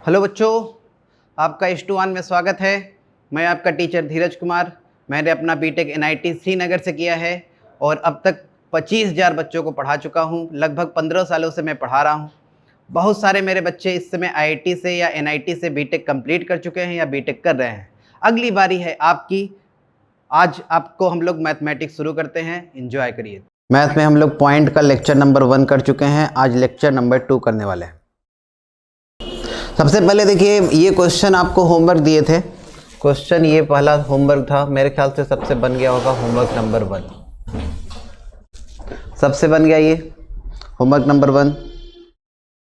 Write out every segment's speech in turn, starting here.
Hello बच्चों, आपका H2 में स्वागत है। मैं आपका टीचर धीरज कुमार। मैंने अपना बीटेक NIT श्रीनगर से किया है और अब तक 25,000 बच्चों को पढ़ा चुका हूं। लगभग 15 सालों से मैं पढ़ा रहा हूं। बहुत सारे मेरे बच्चे इस समय IIT से या NIT से बीटेक कंप्लीट कर चुके हैं या बीटेक कर रहे हैं। अगली बारी है आपकी। आज आपको हम लोग मैथमेटिक्स शुरू करते हैं, एंजॉय करिए। मैथ में हम लोग पॉइंट का लेक्चर नंबर 1 कर चुके हैं। आज लेक्चर नंबर 2 करने वाले हैं। सबसे पहले देखिए, ये क्वेश्चन आपको होमवर्क दिए थे। क्वेश्चन ये पहला होमवर्क था, मेरे ख्याल से सबसे बन गया होगा होमवर्क नंबर 1। सबसे बन गया ये होमवर्क नंबर 1।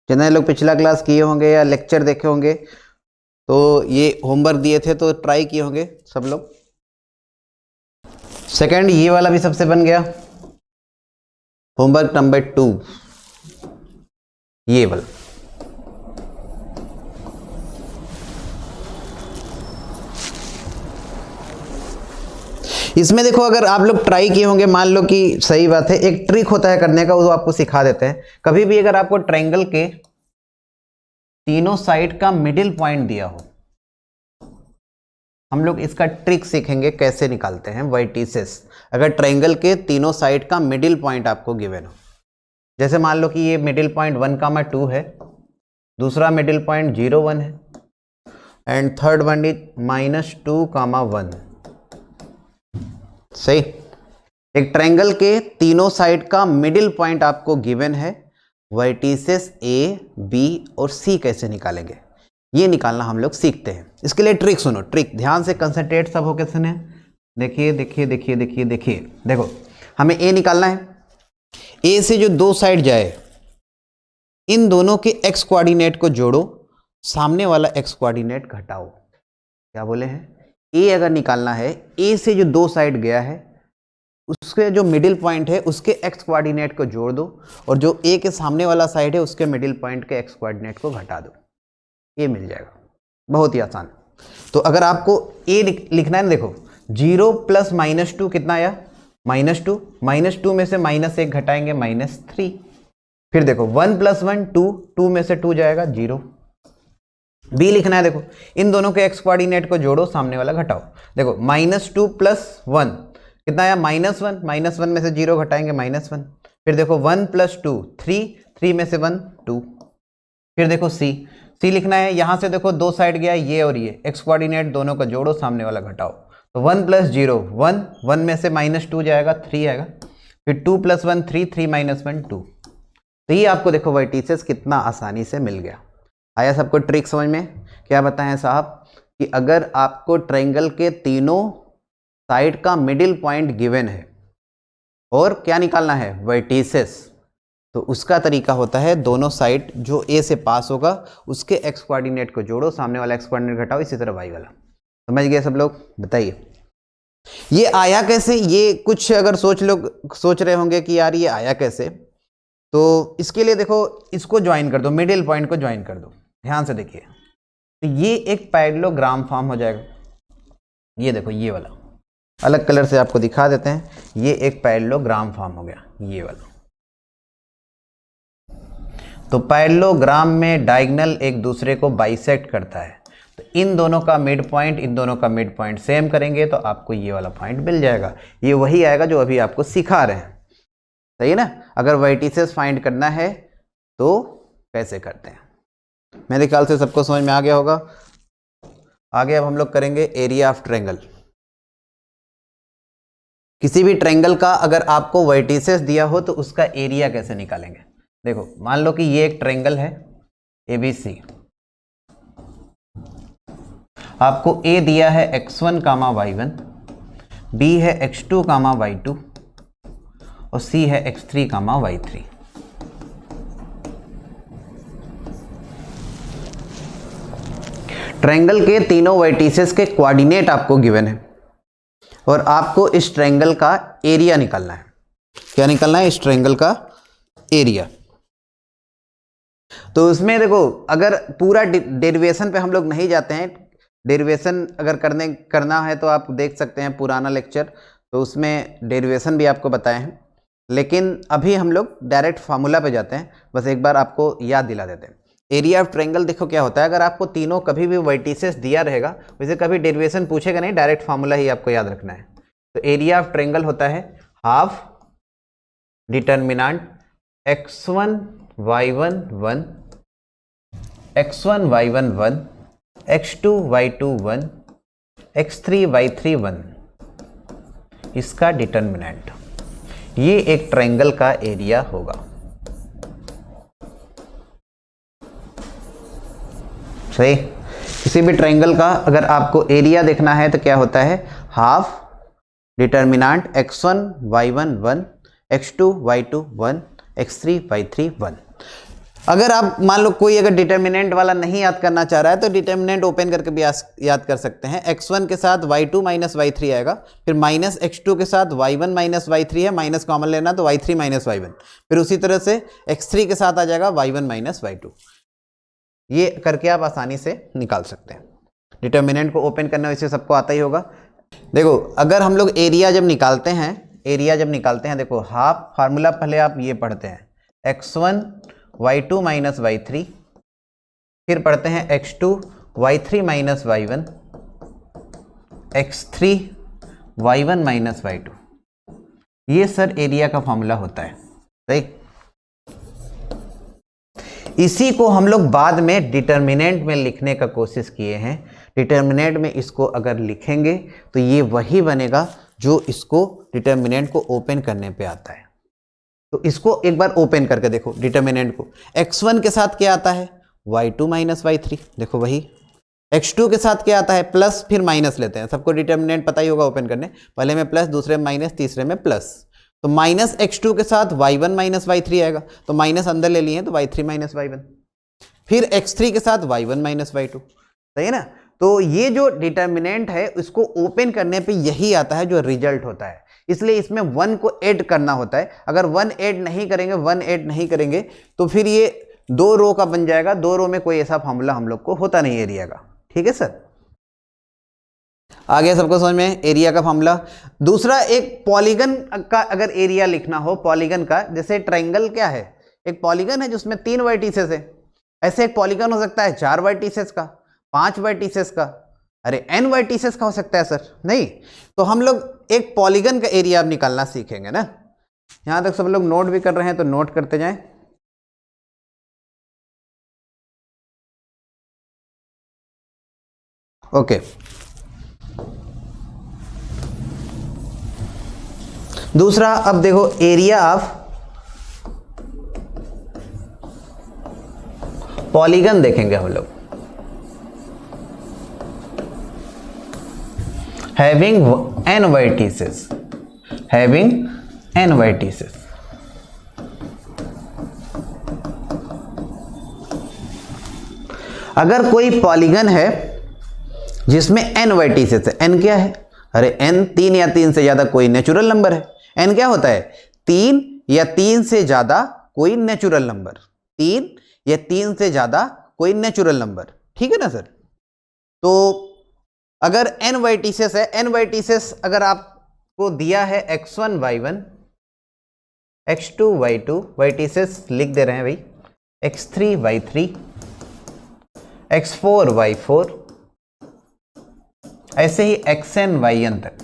जितने लोग पिछला क्लास किए होंगे या लेक्चर देखे होंगे तो ये होमवर्क दिए थे तो ट्राई किए होंगे सब लोग। सेकंड, ये वाला भी सबसे बन गया होमवर्क नंबर 2, ये वाला। इसमें देखो, अगर आप लोग ट्राई किए होंगे, मान लो कि सही बात है, एक ट्रिक होता है करने का, वो आपको सिखा देते हैं। कभी भी अगर आपको ट्रायंगल के तीनों साइड का मिडिल पॉइंट दिया हो, हम लोग इसका ट्रिक सीखेंगे कैसे निकालते हैं वर्टिसेस। अगर ट्रायंगल के तीनों साइड का मिडिल पॉइंट आपको गिवन हो, जैसे मान लो कि ये मिडिल पॉइंट 1, 2 है, दूसरा मिडिल पॉइंट 0, 1 है, एंड थर्ड वन इज -2, 1। सही। एक ट्रायंगल के तीनों साइड का मिडिल पॉइंट आपको गिवन है। वर्टिसेस A, B और C कैसे निकालेंगे, ये निकालना हम लोग सीखते हैं। इसके लिए ट्रिक सुनो, ट्रिक ध्यान से कंसंट्रेट सब होके सुने। देखिए देखिए देखिए देखिए देखिए, देखो हमें A निकालना है। A से जो दो साइड जाए, इन दोनों के x कोऑर्डिनेट को जोड़ो, सामने वाला x कोऑर्डिनेट घटाओ। क्या बोले हैं? A अगर निकालना है, A से जो दो साइड गया है उसके जो मिडिल पॉइंट है उसके x कोऑर्डिनेट को जोड़ दो, और जो A के सामने वाला साइड है उसके मिडिल पॉइंट के x कोऑर्डिनेट को घटा दो, ये मिल जाएगा। बहुत ही आसान। तो अगर आपको A लिखना है ना, देखो 0 + -2 कितना आया? -2। -2 में से -1 घटाएंगे -3। फिर देखो 1 + 1 2, 2 में से 2 जाएगा 0। B लिखना है, देखो इन दोनों के x कोऑर्डिनेट को जोड़ो, सामने वाला घटाओ। देखो -2 + 1 कितना आया? -1। -1 में से 0 घटाएंगे -1। फिर देखो 1 + 2 3, 3 में से 1 2। फिर देखो C लिखना है, यहां से देखो दो साइड गया ये और ये, x कोऑर्डिनेट दोनों को जोड़ो, सामने वाला घटाओ। तो 1 + 0 1, 1 में से -2 जाएगा 3 आएगा। फिर 2 + 1 3, 3 - 1 2। तो ये आपको देखो वर्टिसेस कितना आसानी से मिल गया। आया सबको ट्रिक समझ में? क्या बताएं साहब कि अगर आपको ट्रायंगल के तीनों साइड का मिडिल पॉइंट गिवन है और क्या निकालना है? वर्टिसेस, तो उसका तरीका होता है दोनों साइड जो A से पास होगा उसके x कोऑर्डिनेट को जोड़ो, सामने वाला x कोऑर्डिनेट घटाओ, इसी तरह y वाला। समझ गए सब लोग? बताइए ये आया कैसे? ये कुछ अगर सोच रहे होंगे कि यार ये आया कैसे, तो इसके लिए देखो इसको ज्वाइन कर दो, मिडिल पॉइंट को ज्वाइन कर दो। ध्यान से देखिए, तो ये एक पैरेललोग्राम फॉर्म हो जाएगा। ये देखो ये वाला, अलग कलर से आपको दिखा देते हैं, ये एक पैरेललोग्राम फॉर्म हो गया ये वाला। तो पैरेललोग्राम में डायगोनल एक दूसरे को बाइसेक्ट करता है, तो इन दोनों का मिड पॉइंट, इन दोनों का मिड पॉइंट सेम करेंगे तो आपको ये वाला पॉइंट मिल जाएगा। ये वही आएगा जो अभी आपको सिखा रहे हैं। सही है ना? अगर वर्टिसेस फाइंड करना है तो कैसे करते हैं, मेरे ख्याल से सबको समझ में आ गया होगा। आगे अब हम लोग करेंगे एरिया ऑफ ट्रायंगल। किसी भी ट्रायंगल का अगर आपको वर्टिसेस दिया हो तो उसका एरिया कैसे निकालेंगे? देखो मान लो कि ये एक ट्रायंगल है ABC। आपको A दिया है x1, y1, B है x2, y2 और C है x3, y3। ट्रायंगल के तीनों वर्टिसेस के कोऑर्डिनेट आपको गिवन है और आपको इस ट्रायंगल का एरिया निकालना है। क्या निकालना है? इस ट्रायंगल का एरिया। तो उसमें देखो, अगर पूरा डेरिवेशन पे हम लोग नहीं जाते हैं, डेरिवेशन अगर करना है तो आप देख सकते हैं पुराना लेक्चर, तो उसमें डेरिवेशन भी आपको बताए हैं। लेकिन अभी हम लोग डायरेक्ट फार्मूला पे जाते हैं, बस एक बार आपको याद दिला देते हैं। एरिया ऑफ ट्रायंगल देखो क्या होता है, अगर आपको तीनों कभी भी वर्टिसेस दिया रहेगा, वैसे कभी डेरिवेशन पूछेगा नहीं, डायरेक्ट फार्मूला ही आपको याद रखना है। तो एरिया ऑफ ट्रायंगल होता है half determinant x1 y1 1 x1 y1 1 x2 y2 1 x3 y3 1, इसका डिटर्मिनेंट, ये एक ट्रायंगल का एरिया होगा। सही, किसी भी ट्रायंगल का अगर आपको एरिया देखना है तो क्या होता है, half determinant x1 y1 1 x2 y2 1 x3 y3 1। अगर आप मान लो कोई अगर डिटर्मिनेंट वाला नहीं याद करना चाह रहा है तो डिटर्मिनेंट ओपन करके भी याद कर सकते हैं। x1 के साथ y2 माइनस y3 आएगा, फिर माइनस x2 के साथ y1 माइनस y3 है, माइनस कॉमन लेना तो y3 माइनस y1, फिर उसी तरह से x3 के साथ आ जाएगा y1 माइनस y2। ये करके आप आसानी से निकाल सकते हैं। डिटर्मिनेंट को ओपन करना वैसे सबको आता ही होगा। देखो अगर हम लोग एरिया जब निकालते हैं, देखो हाफ फार्मूला पहले आप ये पढ़ते हैं x1 y2 माइनस y3, फिर पढ़ते हैं x2 y3 minus y1 x3 y1 minus y2, ये सर एरिया का फॉर्मूला होता है। सही, इसी को हम लोग बाद में डिटर्मिनेंट में लिखने का कोशिश किए हैं। डिटर्मिनेंट में इसको अगर लिखेंगे तो ये वही बनेगा जो इसको डिटर्मिनेंट को ओपन करने पे आता है। तो इसको एक बार ओपन करके देखो डिटर्मिनेंट को। x1 के साथ क्या आता है, y2 माइनस y3, देखो वही। x2 के साथ क्या आता है, प्लस फिर माइनस लेते हैं, सबको डिटर्मिनेंट पता ही होगा ओपन करने, पहले में प्लस, दूसरे में माइनस, तीसरे में प्लस। तो माइनस x2 के साथ y1 माइनस y3 आएगा, तो माइनस अंदर ले लिए तो y3 माइनस y1, फिर x3 के साथ y1 माइनस y2। सही है ना। तो ये जो डिटर्मिनेंट है इसको ओपन करने पे यही आता है जो रिजल्ट होता है, इसलिए इसमें 1 को ऐड करना होता है। अगर 1 ऐड नहीं करेंगे तो फिर ये 2 रो का बन जाएगा। 2 रो में कोई ऐसा फॉर्मूला हम लोग को होता नहीं एरिया का। ठीक है सर, आ गया सबको समझ में एरिया का फॉर्मूला। दूसरा, एक पॉलीगन का अगर एरिया लिखना हो, पॉलीगन का, जैसे ट्रायंगल क्या है, एक पॉलीगन है जिसमें 3 वर्टिसेस है, ऐसे एक पॉलीगन हो सकता है 4 वर्टिसेस का, 5 वर्टिसेस का, अरे n वर्टिसेस का हो सकता है सर, नहीं। तो हम लोग एक पॉलीगन का एरिया अब निकालना सीखेंगे ना। यहां तक सब लोग नोट भी कर रहे हैं तो नोट करते जाएं। ओके, दूसरा अब देखो एरिया ऑफ पॉलीगन देखेंगे हम लोग। having n vertices, अगर कोई पॉलीगन है जिसमें n वर्टिसेस है, n क्या है, अरे n 3 या 3 से ज्यादा कोई नेचुरल नंबर है। n क्या होता है, 3 या 3 से ज्यादा कोई नेचुरल नंबर, 3 या 3 से ज्यादा कोई नेचुरल नंबर। ठीक है ना सर। तो अगर n वर्टिसेस है, n वर्टिसेस अगर आपको दिया है x1 y1 x2 y2, vertices लिख दे रहे हैं भाई, x3 y3 x4 y4, ऐसे ही xn yn तक।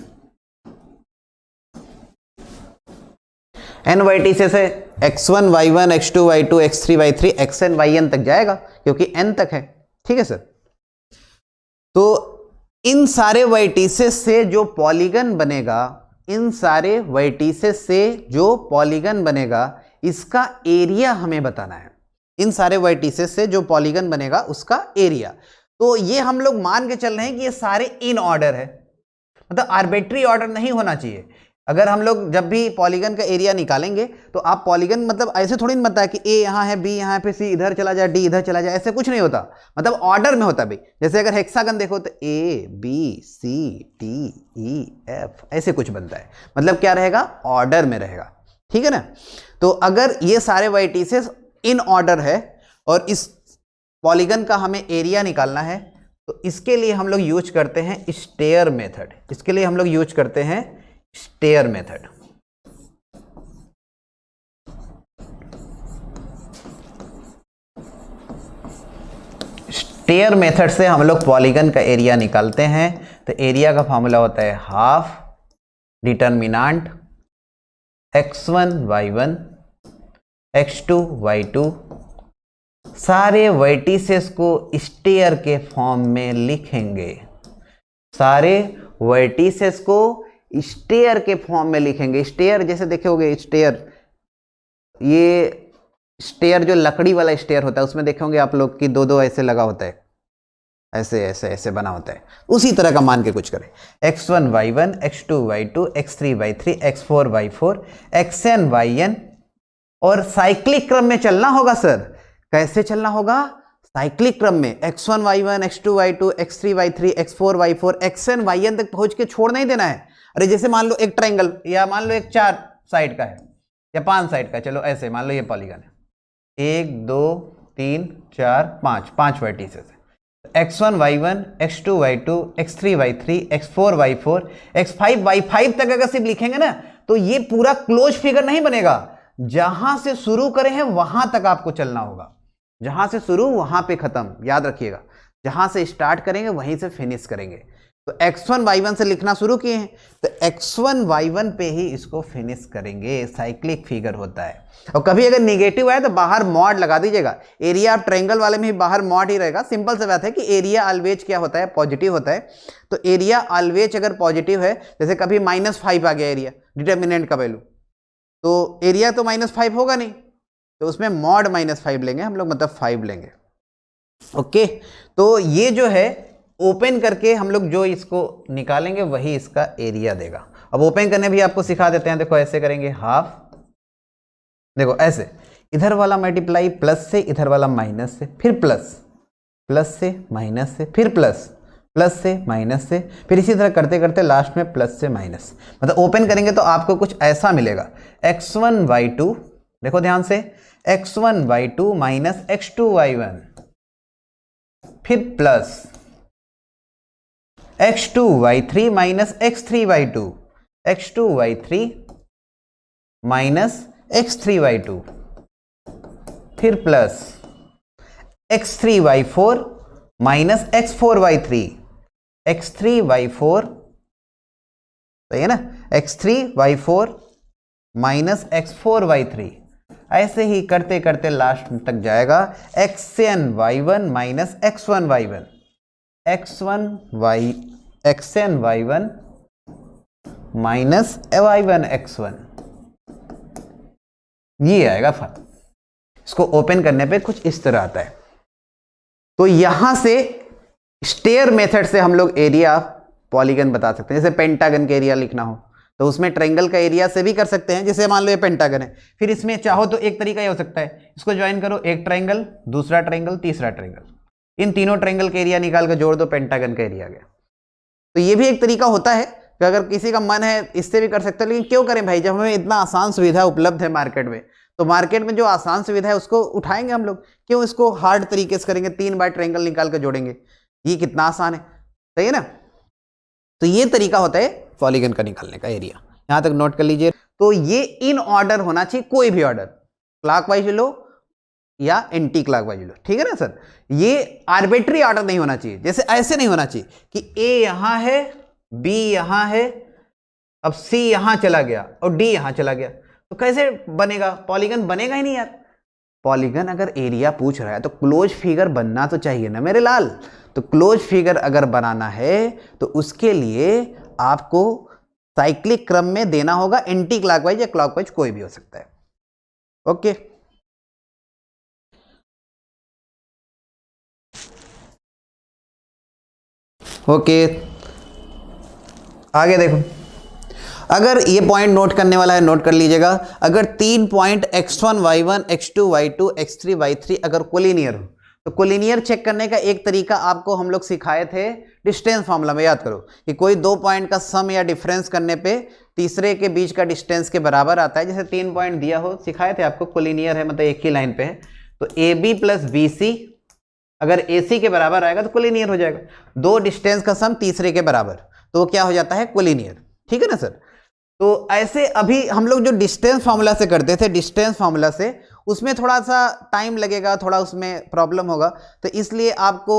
n वर्टिसेस है, x1 y1 x2 y2 x3 y3 xn yn तक जाएगा क्योंकि n तक है। ठीक है सर। तो इन सारे वर्टिसेस से जो पॉलीगन बनेगा, इसका एरिया हमें बताना है। इन सारे वर्टिसेस से जो पॉलीगन बनेगा उसका एरिया। तो ये हम लोग मान के चल रहे हैं कि ये सारे इन ऑर्डर है, मतलब आर्बिट्री ऑर्डर नहीं होना चाहिए। अगर हम लोग जब भी पॉलीगन का एरिया निकालेंगे तो आप पॉलीगन मतलब ऐसे थोड़ी नहीं बनता है कि ए यहाँ है, बी यहाँ पे, सी इधर चला जाए, डी इधर चला जाए, ऐसे कुछ नहीं होता, मतलब ऑर्डर में होता है भाई। जैसे अगर हेक्सागन देखो तो A B C D E F ऐसे कुछ बनता है, मतलब क्या रहेगा, ऑर्डर में रहेगा। ठीक है ना। तो अगर ये सारे वर्टिसेस इन ऑर्डर है और इस पॉलीगन का हमें एरिया निकालना है तो इसके लिए हम लोग यूज करते हैं स्टेयर मेथड। स्टेयर मेथड से हम लोग पॉलीगन का एरिया निकालते हैं। तो एरिया का फॉर्मूला होता है half determinant x1 y1 x2 y2, सारे वर्टिसेस को स्टेयर के फॉर्म में लिखेंगे, सारे वर्टिसेस को स्टेयर के फॉर्म में लिखेंगे। स्टेयर जैसे देखे होंगे, स्टेयर, ये स्टेयर जो लकड़ी वाला स्टेयर होता है उसमें देखे होंगे आप लोग कि दो दो ऐसे लगा होता है, ऐसे ऐसे ऐसे बना होता है, उसी तरह का मान के कुछ करें। x1 y1 x2 y2 x3 y3 x4 y4 xn yn, और साइक्लिक क्रम में चलना होगा सर। कैसे चलना होगा? साइक्लिक क्रम में x1 y1 x2 y2 x3 y3 x4 y4 xn yn तक पहुंच के छोड़ नहीं देना है। अरे जैसे मान लो एक ट्रायंगल, या मान लो एक 4 साइड का है या 5 साइड का, चलो ऐसे मान लो ये पॉलीगन है, 1 2 3 4 5 वर्टिसेस है। x1 y1 x2 y2 x3 y3 x4 y4 x5 y5 तक अगर सिर्फ लिखेंगे ना तो ये पूरा क्लोज फिगर नहीं बनेगा। जहां से शुरू करें हैं वहां तक आपको चलना होगा, जहां से शुरू वहां पे खत्म, याद रखिएगा। जहां से स्टार्ट करेंगे वहीं से फिनिश करेंगे। तो x1 y1 से लिखना शुरू किए हैं तो x1 y1 पे ही इसको फिनिश करेंगे। साइक्लिक फिगर होता है। और कभी अगर निगेटिव आए तो बाहर मॉड लगा दीजिएगा। एरिया आप ट्रायंगल वाले में ही बाहर मॉड ही रहेगा। सिंपल सी बात है कि एरिया ऑलवेज क्या होता है? पॉजिटिव होता है। तो एरिया ऑलवेज अगर पॉजिटिव है, जैसे कभी -5 आ गया एरिया, डिटर्मिनेंट का वैल्यू, तो एरिया तो -5 होगा नहीं, तो उसमें मॉड -5 लेंगे हम लोग, मतलब 5 लेंगे। ओके, तो ये जो है ओपन करके हम लोग जो इसको निकालेंगे वही इसका एरिया देगा। अब ओपन करने भी आपको सिखा देते हैं। देखो ऐसे करेंगे हाफ, देखो ऐसे इधर वाला मल्टीप्लाई प्लस से, इधर वाला माइनस से, फिर प्लस, प्लस से माइनस से, फिर प्लस, प्लस से माइनस से, फिर इसी तरह करते करते लास्ट में प्लस से माइनस। मतलब ओपन करेंगे तो आपको कुछ ऐसा मिलेगा, x1 y2, देखो ध्यान से, x1 y2 minus x2 y1, फिर plus x2 y3 minus x3 y2, x2 y3 minus x3 y2, फिर plus x3 y4 minus x4 y3, x3 y4, सही है ना, x3 y4 minus x4 y3, ऐसे ही करते करते लास्ट तक जाएगा xn y1 minus x1 y1, xn y1 minus y1 x1, ये आएगा फल। इसको ओपन करने पे कुछ इस तरह आता है। तो यहां से स्टेयर मेथड से हम लोग एरिया पॉलीगन बता सकते हैं। जैसे पेंटागन का एरिया लिखना हो तो उसमें ट्रायंगल का एरिया से भी कर सकते हैं। जैसे मान लो ये पेंटागन है, फिर इसमें चाहो तो एक तरीका ये हो सकता है, इसको ज्वाइन करो, एक ट्रायंगल, दूसरा ट्रायंगल, तीसरा ट्रायंगल, इन तीनों ट्रायंगल का एरिया निकाल कर जोड़ दो, पेंटागन का एरिया आ गया। तो ये भी एक तरीका होता है कि अगर किसी का मन है इससे भी कर सकते हैं। लेकिन क्यों करें भाई, जब हमें इतना आसान सुविधा उपलब्ध है मार्केट में, तो मार्केट में जो आसान सुविधा है उसको उठाएंगे हम लोग। क्यों इसको हार्ड तरीके से करेंगे? 3 बार ट्रायंगल निकाल कर जोड़ेंगे, ये कितना आसान है, सही है ना। तो ये तरीका होता है पॉलीगन का निकालने का एरिया, यहां तक नोट कर लीजिए। तो ये इन ऑर्डर होना चाहिए, कोई भी ऑर्डर, क्लॉकवाइज लो या एंटी क्लॉकवाइज लो, ठीक है ना सर। ये आर्बिट्री ऑर्डर नहीं होना चाहिए। जैसे ऐसे नहीं होना चाहिए कि ए यहां है, बी यहां है, अब सी यहां चला गया और डी यहां चला गया, तो कैसे बनेगा? पॉलीगन बनेगा ही नहीं यार। पॉलीगन अगर एरिया पूछ रहा है तो क्लोज फिगर बनना तो चाहिए ना मेरे लाल। तो क्लोज फिगर अगर बनाना है तो उसके लिए आपको साइक्लिक क्रम में देना होगा, एंटी क्लॉकवाइज या क्लॉकवाइज, कोई भी हो सकता है। ओके, ओके, आगे देखो। अगर ये पॉइंट नोट करने वाला है, नोट कर लीजिएगा। अगर 3 point x1 y1 x2 y2 x3 y3 अगर कोलिनियर हो, तो कोलिनियर चेक करने का एक तरीका आपको हम लोग सिखाए थे डिस्टेंस फार्मूला में, याद करो कि कोई 2 पॉइंट का सम या डिफरेंस करने पे तीसरे के बीच का डिस्टेंस के बराबर आता है। जैसे 3 पॉइंट दिया हो, सिखाए थे आपको, कोलिनियर है मतलब एक ही लाइन पे है, तो AB प्लस BC अगर AC के बराबर आएगा तो कोलिनियर हो जाएगा। 2 डिस्टेंस का सम तीसरे के बराबर, तो वो क्या हो जाता है? कोलिनियर, ठीक है ना सर। तो ऐसे अभी हम लोग जो डिस्टेंस फार्मूला से करते थे, डिस्टेंस फार्मूला से उसमें थोड़ा सा टाइम लगेगा, थोड़ा उसमें प्रॉब्लम होगा, तो इसलिए आपको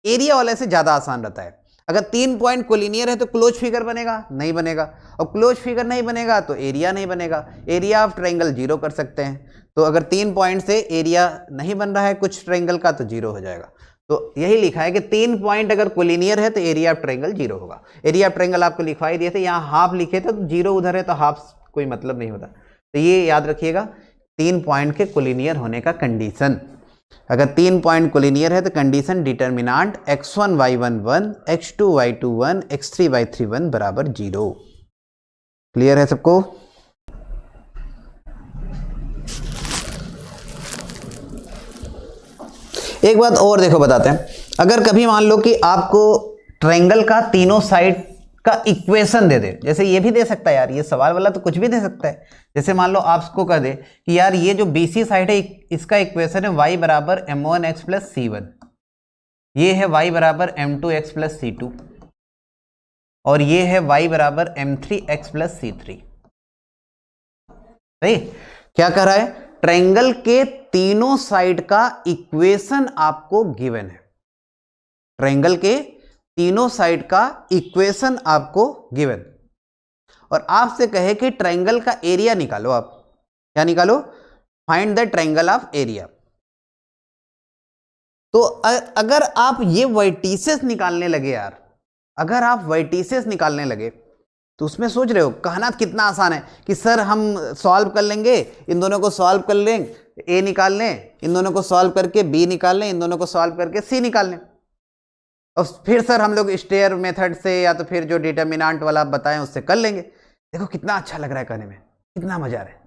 एरिया वाले से ज़्यादा आसान रहता है। अगर 3 पॉइंट कोलिनियर है तो क्लोज फिगर बनेगा, नहीं बनेगा, और क्लोज फिगर नहीं बनेगा तो एरिया नहीं बनेगा। एरिया ऑफ ट्रायंगल 0 कर सकते हैं, तो अगर 3 पॉइंट से एरिया नहीं बन रहा है कुछ ट्रायंगल का तो 0 हो जाएगा। तो यही लिखा है कि 3 पॉइंट अगर कोलिनियर है तो एरिया ऑफ ट्रायंगल 0 होगा। एरिया ऑफ ट्रायंगल आपको लिखवाई दिए थे, यहाँ हाफ लिखे थे तो 0 उधर है तो हाफ कोई मतलब नहीं होता। तो ये याद रखिएगा, 3 पॉइंट के कोलिनियर होने का कंडीशन। अगर 3 पॉइंट कोलिनियर है तो condition determinant x1 y1 1, x2 y2 1, x3 y3 1 बराबर 0। क्लियर है सबको? एक बात और देखो बताते हैं, अगर कभी मान लो कि आपको ट्रायंगल का तीनों साइड का इक्वेशन दे दे, जैसे ये भी दे सकता है यार, ये सवाल वाला तो कुछ भी दे सकता है। जैसे मान लो आपको कह दे कि यार ये जो BC साइड है इसका इक्वेशन है y बराबर m1x प्लस c1, ये है y बराबर m2x प्लस c2, और ये है y बराबर m3x प्लस c3। सही? क्या कह रहा है? ट्रायंगल के तीनों साइड का इक्वेशन आपको गिवन है। ट्रायंगल के तीनों साइड का इक्वेशन आपको गिवन, और आपसे कहे कि ट्रायंगल का एरिया निकालो। आप क्या निकालो? Find the triangle of area. तो अगर आप ये वर्टिसेस निकालने लगे यार, अगर आप वर्टिसेस निकालने लगे तो उसमें सोच रहे हो, कहना कितना आसान है कि सर हम सॉल्व कर लेंगे, इन दोनों को सॉल्व कर लें, ए निकाल लें, इन दोनों को सॉल्व करके बी निकाल लें, इन दोनों को सॉल्व करके सी निकाल लें, और फिर सर हम लोग स्टेयर मेथड से या तो फिर जो डिटर्मिनेंट वाला आप बताएं उससे कर लेंगे। देखो कितना अच्छा लग रहा है कहने में, कितना मजा आ रहा है,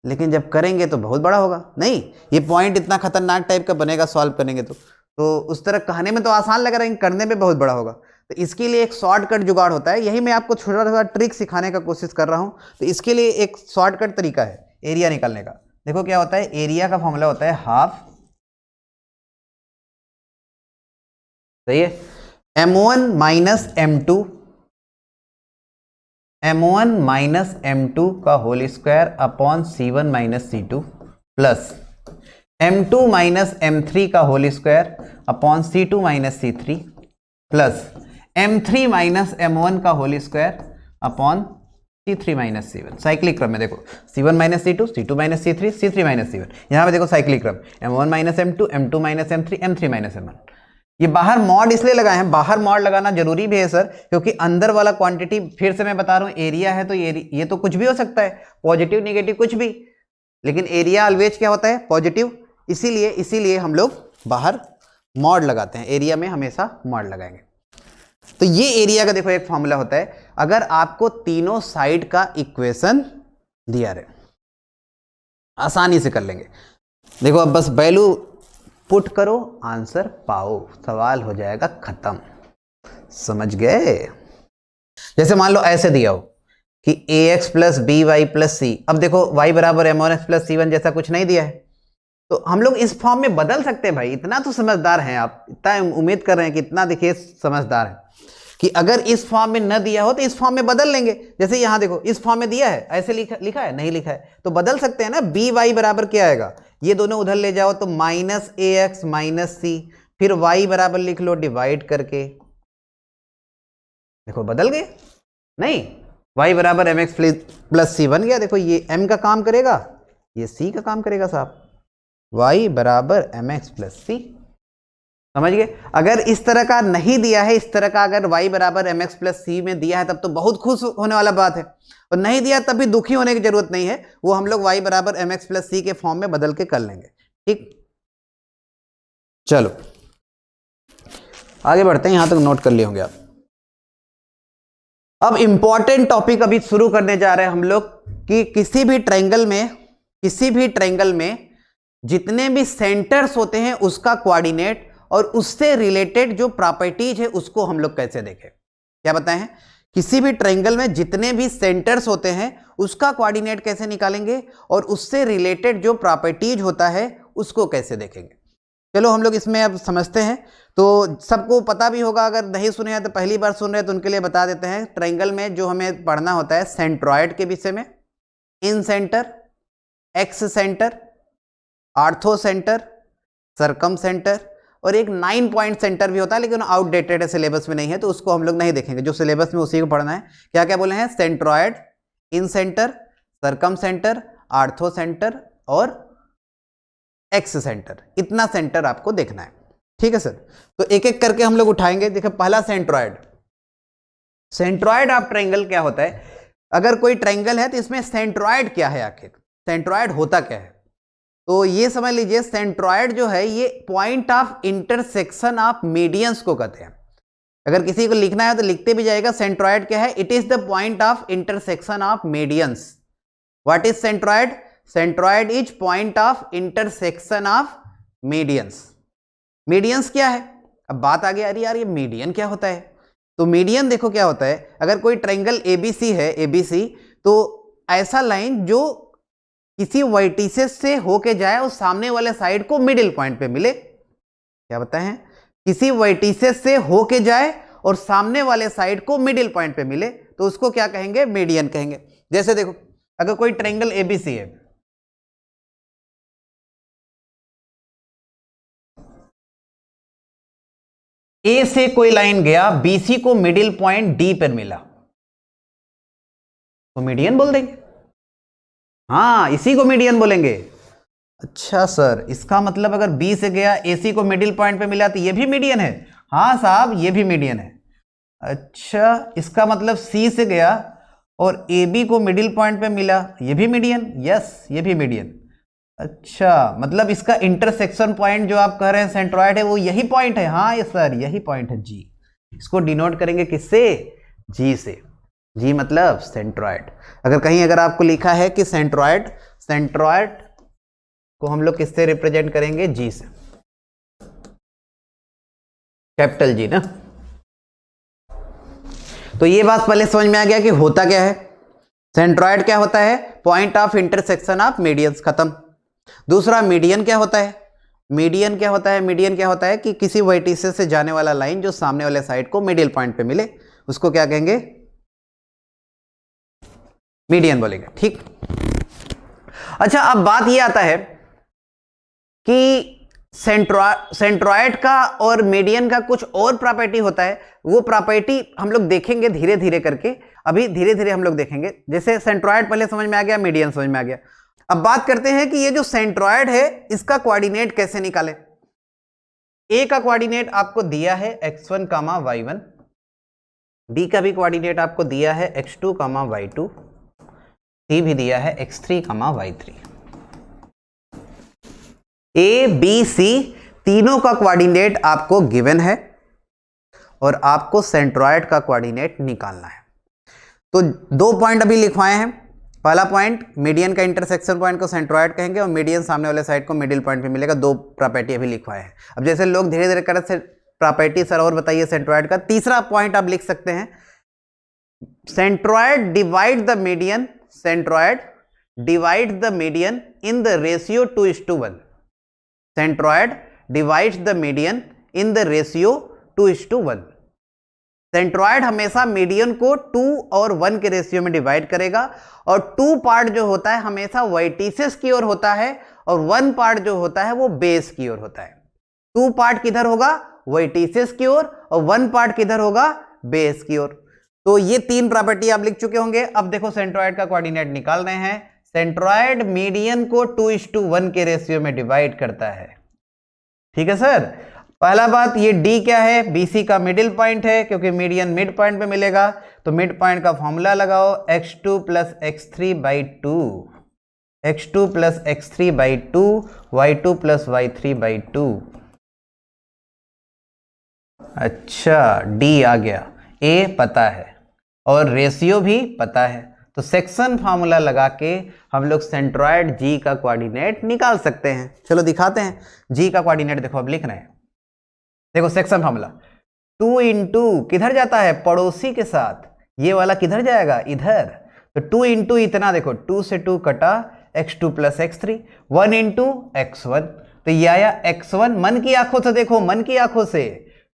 लेकिन जब करेंगे तो बहुत बड़ा होगा। नहीं, ये पॉइंट इतना खतरनाक टाइप का बनेगा सॉल्व करेंगे तो उस तरह कहने में तो आसान लग रहा है, करने में बहुत बड़ा होगा। तो इसके लिए एक शॉर्टकट जुगाड़ होता है, यही मैं आपको छोटा छोटा ट्रिक सिखाने का कोशिश कर रहा हूं। तो इसके लिए एक शॉर्टकट तरीका है एरिया निकालने का। देखो क्या होता है, एरिया का फॉर्मूला होता है हाफ, सही है, m1 minus m2, m1 minus m2 का whole square upon c1 minus c2 plus m2 minus m3 का whole square upon c2 minus c3 plus m3 minus m1 का whole square upon c3 minus c1। Cyclic क्रम में देखो, c1 minus c2, c2 minus c3, c3 minus c1। यहाँ पे देखो cyclic क्रम, m1 minus m2, m2 minus m3, m3 minus m1। ये बाहर मॉड इसलिए लगाए हैं, बाहर मॉड लगाना जरूरी भी है सर, क्योंकि अंदर वाला क्वांटिटी, फिर से मैं बता रहा हूँ, एरिया है तो ये तो कुछ भी हो सकता है, पॉजिटिव नेगेटिव कुछ भी, लेकिन एरिया ऑलवेज क्या होता है? पॉजिटिव। इसीलिए हम लोग बाहर मॉड लगाते हैं, एरिया में हमेशा मॉड लगाएंगे। तो ये एरिया का देखो एक फॉर्मूला होता है, अगर आपको तीनों साइड का इक्वेशन दिया रहे, आसानी से कर लेंगे। देखो अब बस वैल्यू पुट करो, आंसर पाओ, सवाल हो जाएगा खत्म। समझ गए? जैसे मान लो ऐसे दिया हो कि ax plus B Y plus C. अब देखो y बराबर m1x प्लस c1 जैसा कुछ नहीं दिया है, तो हम लोग इस फॉर्म में बदल सकते हैं। भाई इतना तो समझदार हैं आप, इतना उम्मीद कर रहे हैं कि इतना देखिए समझदार है कि अगर इस फॉर्म में न दिया हो तो इस फॉर्म में बदल लेंगे। जैसे यहां देखो इस फॉर्म में दिया है, ऐसे लिखा है, नहीं लिखा है, तो बदल सकते हैं ना। बी वाई बराबर क्या आएगा, ये दोनों उधर ले जाओ तो माइनस ax माइनस सी, फिर y बराबर लिख लो डिवाइड करके, देखो बदल गए। नहीं, y बराबर mx प्लस सी बन गया। देखो ये m का काम करेगा, ये c का काम करेगा साहब, y बराबर mx प्लस सी। समझ गए? अगर इस तरह का नहीं दिया है, इस तरह का अगर y बराबर mx प्लस सी में दिया है तब तो बहुत खुश होने वाला बात है, और नहीं दिया तब भी दुखी होने की जरूरत नहीं है, वो हम लोग y बराबर mx प्लस सी के फॉर्म में बदल के कर लेंगे। ठीक, चलो आगे बढ़ते हैं, यहां तक नोट कर लिए होंगे आप। अब इंपॉर्टेंट टॉपिक अभी शुरू करने जा रहे हैं हम लोग कि किसी भी ट्रायंगल में जितने भी सेंटर्स होते हैं उसका कोऑर्डिनेट और उससे रिलेटेड जो प्रॉपर्टीज है उसको हम लोग कैसे देखें। क्या बताए हैं? किसी भी ट्रायंगल में जितने भी सेंटर्स होते हैं उसका कोऑर्डिनेट कैसे निकालेंगे और उससे रिलेटेड जो प्रॉपर्टीज होता है उसको कैसे देखेंगे। चलो हम लोग इसमें अब समझते हैं। तो सबको पता भी होगा, अगर नहीं सुने हैं तो पहली बार सुन रहे हैं तो उनके लिए बता देते हैं। ट्रायंगल में जो हमें पढ़ना होता है सेंट्रॉइड के विषय में, incentre, excentre, orthocentre, circumcentre और एक 9 पॉइंट सेंटर भी होता है, लेकिन आउटडेटेड है, सिलेबस में नहीं है, तो उसको हम लोग नहीं देखेंगे। जो सिलेबस में उसी को पढ़ना है। क्या क्या बोले हैं? सेंट्रॉयड, इन सेंटर, सरकम सेंटर, आर्थो सेंटर और एक्स सेंटर। इतना सेंटर आपको देखना है, ठीक है सर। तो एक एक करके हम लोग उठाएंगे। देखो पहला सेंट्रॉयड। सेंट्रॉयड ऑफ ट्रायंगल क्या होता है? अगर कोई ट्रायंगल है तो इसमें सेंट्रॉयड क्या है, आखिर सेंट्रॉयड होता क्या है? तो ये समझ लीजिए, सेंट्रॉयड जो है ये point of intersection of medians को कहते हैं। अगर किसी को लिखना है तो लिखते भी जाएगा। सेंट्रॉयड क्या है? It is the point of intersection of medians. What is centroid? Centroid is point of intersection of medians. Medians क्या है? अब बात आ गई, अरे यार ये मीडियन क्या होता है? तो मीडियन देखो क्या होता है। अगर कोई ट्रायंगल एबीसी है, एबीसी, तो ऐसा लाइन जो किसी वर्टिसेस से होके जाए और सामने वाले साइड को मिडिल पॉइंट पे मिले। क्या बताए हैं? किसी वर्टिसेस से होके जाए और सामने वाले साइड को मिडिल पॉइंट पे मिले, तो उसको क्या कहेंगे? मीडियन कहेंगे। जैसे देखो, अगर कोई ट्रायंगल एबीसी है, ए से कोई लाइन गया, बीसी को मिडिल पॉइंट डी पर मिला, तो मीडियन बोल देंगे। हाँ, इसी को मीडियन बोलेंगे। अच्छा सर, इसका मतलब अगर बी से गया, एसी को मिडिल पॉइंट पे मिला, तो ये भी मीडियन है? हाँ साहब, ये भी मीडियन है। अच्छा, इसका मतलब सी से गया और ए बी को मिडिल पॉइंट पे मिला, ये भी मीडियन? यस, ये भी मीडियन। अच्छा, मतलब इसका इंटरसेक्शन पॉइंट जो आप कह रहे हैं सेंट्रॉयड है, वो यही पॉइंट है? हाँ ये सर, यही पॉइंट है जी। इसको डिनोट करेंगे किससे? जी से। जी मतलब सेंट्रॉयड। अगर कहीं अगर आपको लिखा है कि सेंट्रॉयड, सेंट्रॉयड को हम लोग किससे रिप्रेजेंट करेंगे? जी से, कैपिटल जी ना। तो ये बात पहले समझ में आ गया कि होता क्या है। सेंट्रॉयड क्या होता है? Point of intersection of medians, खत्म। दूसरा, मीडियन क्या होता है? मीडियन क्या होता है? मीडियन क्या होता है कि किसी वर्टिसेस से जाने वाला लाइन जो सामने वाले साइड को मिडिल पॉइंट पे मिले, उसको क्या कहेंगे? मीडियन बोलेंगे, ठीक। अच्छा, अब बात ये आता है कि सेंट्रॉयड का और मीडियन का कुछ और प्रॉपर्टी होता है। वो प्रॉपर्टी हम लोग देखेंगे धीरे धीरे करके, अभी धीरे धीरे हम लोग देखेंगे। जैसे सेंट्रॉयड पहले समझ में आ गया, मीडियन समझ में आ गया। अब बात करते हैं कि ये जो सेंट्रॉयड है, इसका कोऑर्डिनेट कैसे निकालें। ए का कोऑर्डिनेट आपको दिया है x1, y1। बी का भी कोऑर्डिनेट आपको दिया है x2, y2। सी भी दिया है x3, y3। ए बी सी तीनों का कोऑर्डिनेट आपको गिवन है और आपको सेंट्रॉयड का कोऑर्डिनेट निकालना है। तो 2 पॉइंट अभी लिखवाए हैं। पहला पॉइंट, मीडियन का इंटरसेक्शन पॉइंट को सेंट्रॉयड कहेंगे और मीडियन सामने वाले साइड को मिडिल पॉइंट पे मिलेगा। 2 प्रॉपर्टी अभी लिखवाए हैं। अब जैसे लोग धीरे धीरे कर से प्रॉपर्टी सर और बताइए सेंट्रॉयड का। तीसरा पॉइंट आप लिख सकते हैं, centroid divide the median, centroid divide the median in the ratio 2:1। Centroid divides the median in the ratio 2:1। Centroid हमेशा मीडियन को 2 और 1 के रेशियो में डिवाइड करेगा और 2 पार्ट जो होता है हमेशा वर्टिसेस की ओर होता है और 1 पार्ट जो होता है वो बेस की ओर होता है। 2 पार्ट किधर होगा? वर्टिसेस की ओर, और 1 पार्ट किधर होगा? बेस की ओर। तो ये 3 प्रॉपर्टी आप लिख चुके होंगे। अब देखो सेंट्रॉयड का कोऑर्डिनेट निकाल रहे हैं। सेंट्रॉयड मीडियन को 2:1 के रेशियो में डिवाइड करता है, ठीक है सर। पहला बात, ये डी क्या है? बीसी का मिडिल पॉइंट है, क्योंकि मीडियन मिड पॉइंट पे मिलेगा। तो मिड पॉइंट का फॉर्मूला लगाओ, x2 + x3/2, x2 + x3/2, y2 + y3/2। अच्छा, डी आ गया, ए पता है और रेशियो भी पता है। तो सेक्शन फार्मूला लगा के हम लोग सेंट्रॉयड जी का कोऑर्डिनेट निकाल सकते हैं। चलो दिखाते हैं जी का कोऑर्डिनेट। देखो अब लिख रहे हैं, देखो सेक्शन फार्मूला 2 × किधर जाता है? पड़ोसी के साथ। ये वाला किधर जाएगा? इधर। तो 2 × इतना, देखो 2 से 2 कटा, x2 + x3, 1 × x1। तो ये आया x1। मन की आंखों से देखो, मन की आंखों से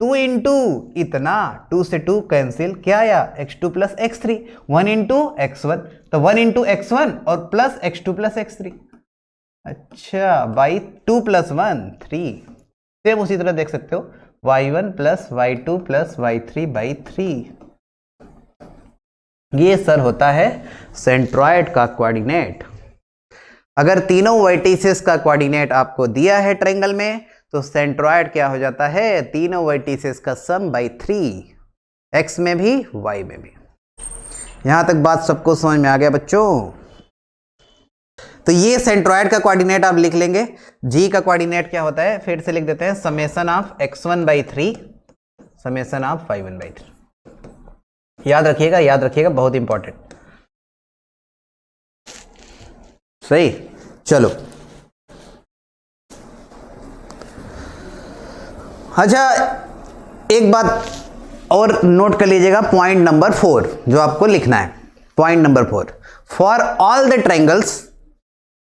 2 × इतना, 2 से 2 कैंसिल, क्या आया? x2 + x3, 1 × x1। तो 1 × x1 और प्लस x2 + x3। अच्छा बाई 2 + 1 3। सेम उसी तरह देख सकते हो y1 + y2 + y3/3। ये सर होता है सेंट्रॉयड का कोऑर्डिनेट। अगर तीनों वर्टिसेस का कोऑर्डिनेट आपको दिया है ट्रायंगल में तो सेंट्रॉयड क्या हो जाता है, तीनों वर्टिसेस का सम बाई 3, x में भी y में भी। यहां तक बात सबको समझ में आ गया बच्चों? तो ये सेंट्रॉयड का कोऑर्डिनेट आप लिख लेंगे। g का कोऑर्डिनेट क्या होता है, फिर से लिख देते हैं, summation of x1/3 summation of y1/3। याद रखिएगा, याद रखिएगा, बहुत इंपॉर्टेंट। सही, चलो। अच्छा एक बात और नोट कर लीजिएगा, पॉइंट नंबर 4 जो आपको लिखना है। Point number 4, for all the triangles,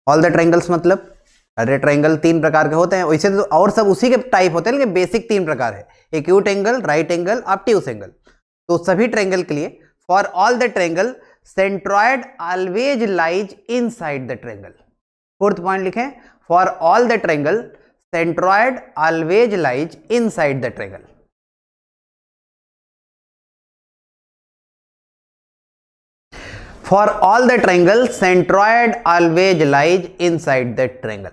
all the triangles मतलब अरे ट्रायंगल 3 प्रकार के होते हैं, वैसे तो और सब उसी के टाइप होते हैं, लेकिन बेसिक 3 प्रकार है, acute angle, right angle, obtuse angle. तो सभी ट्रायंगल के लिए, for all the triangle centroid always lies inside the triangle. Fourth point लिखें, for all the triangle centroid always lies inside the triangle. For all the triangle centroid always lies inside the triangle.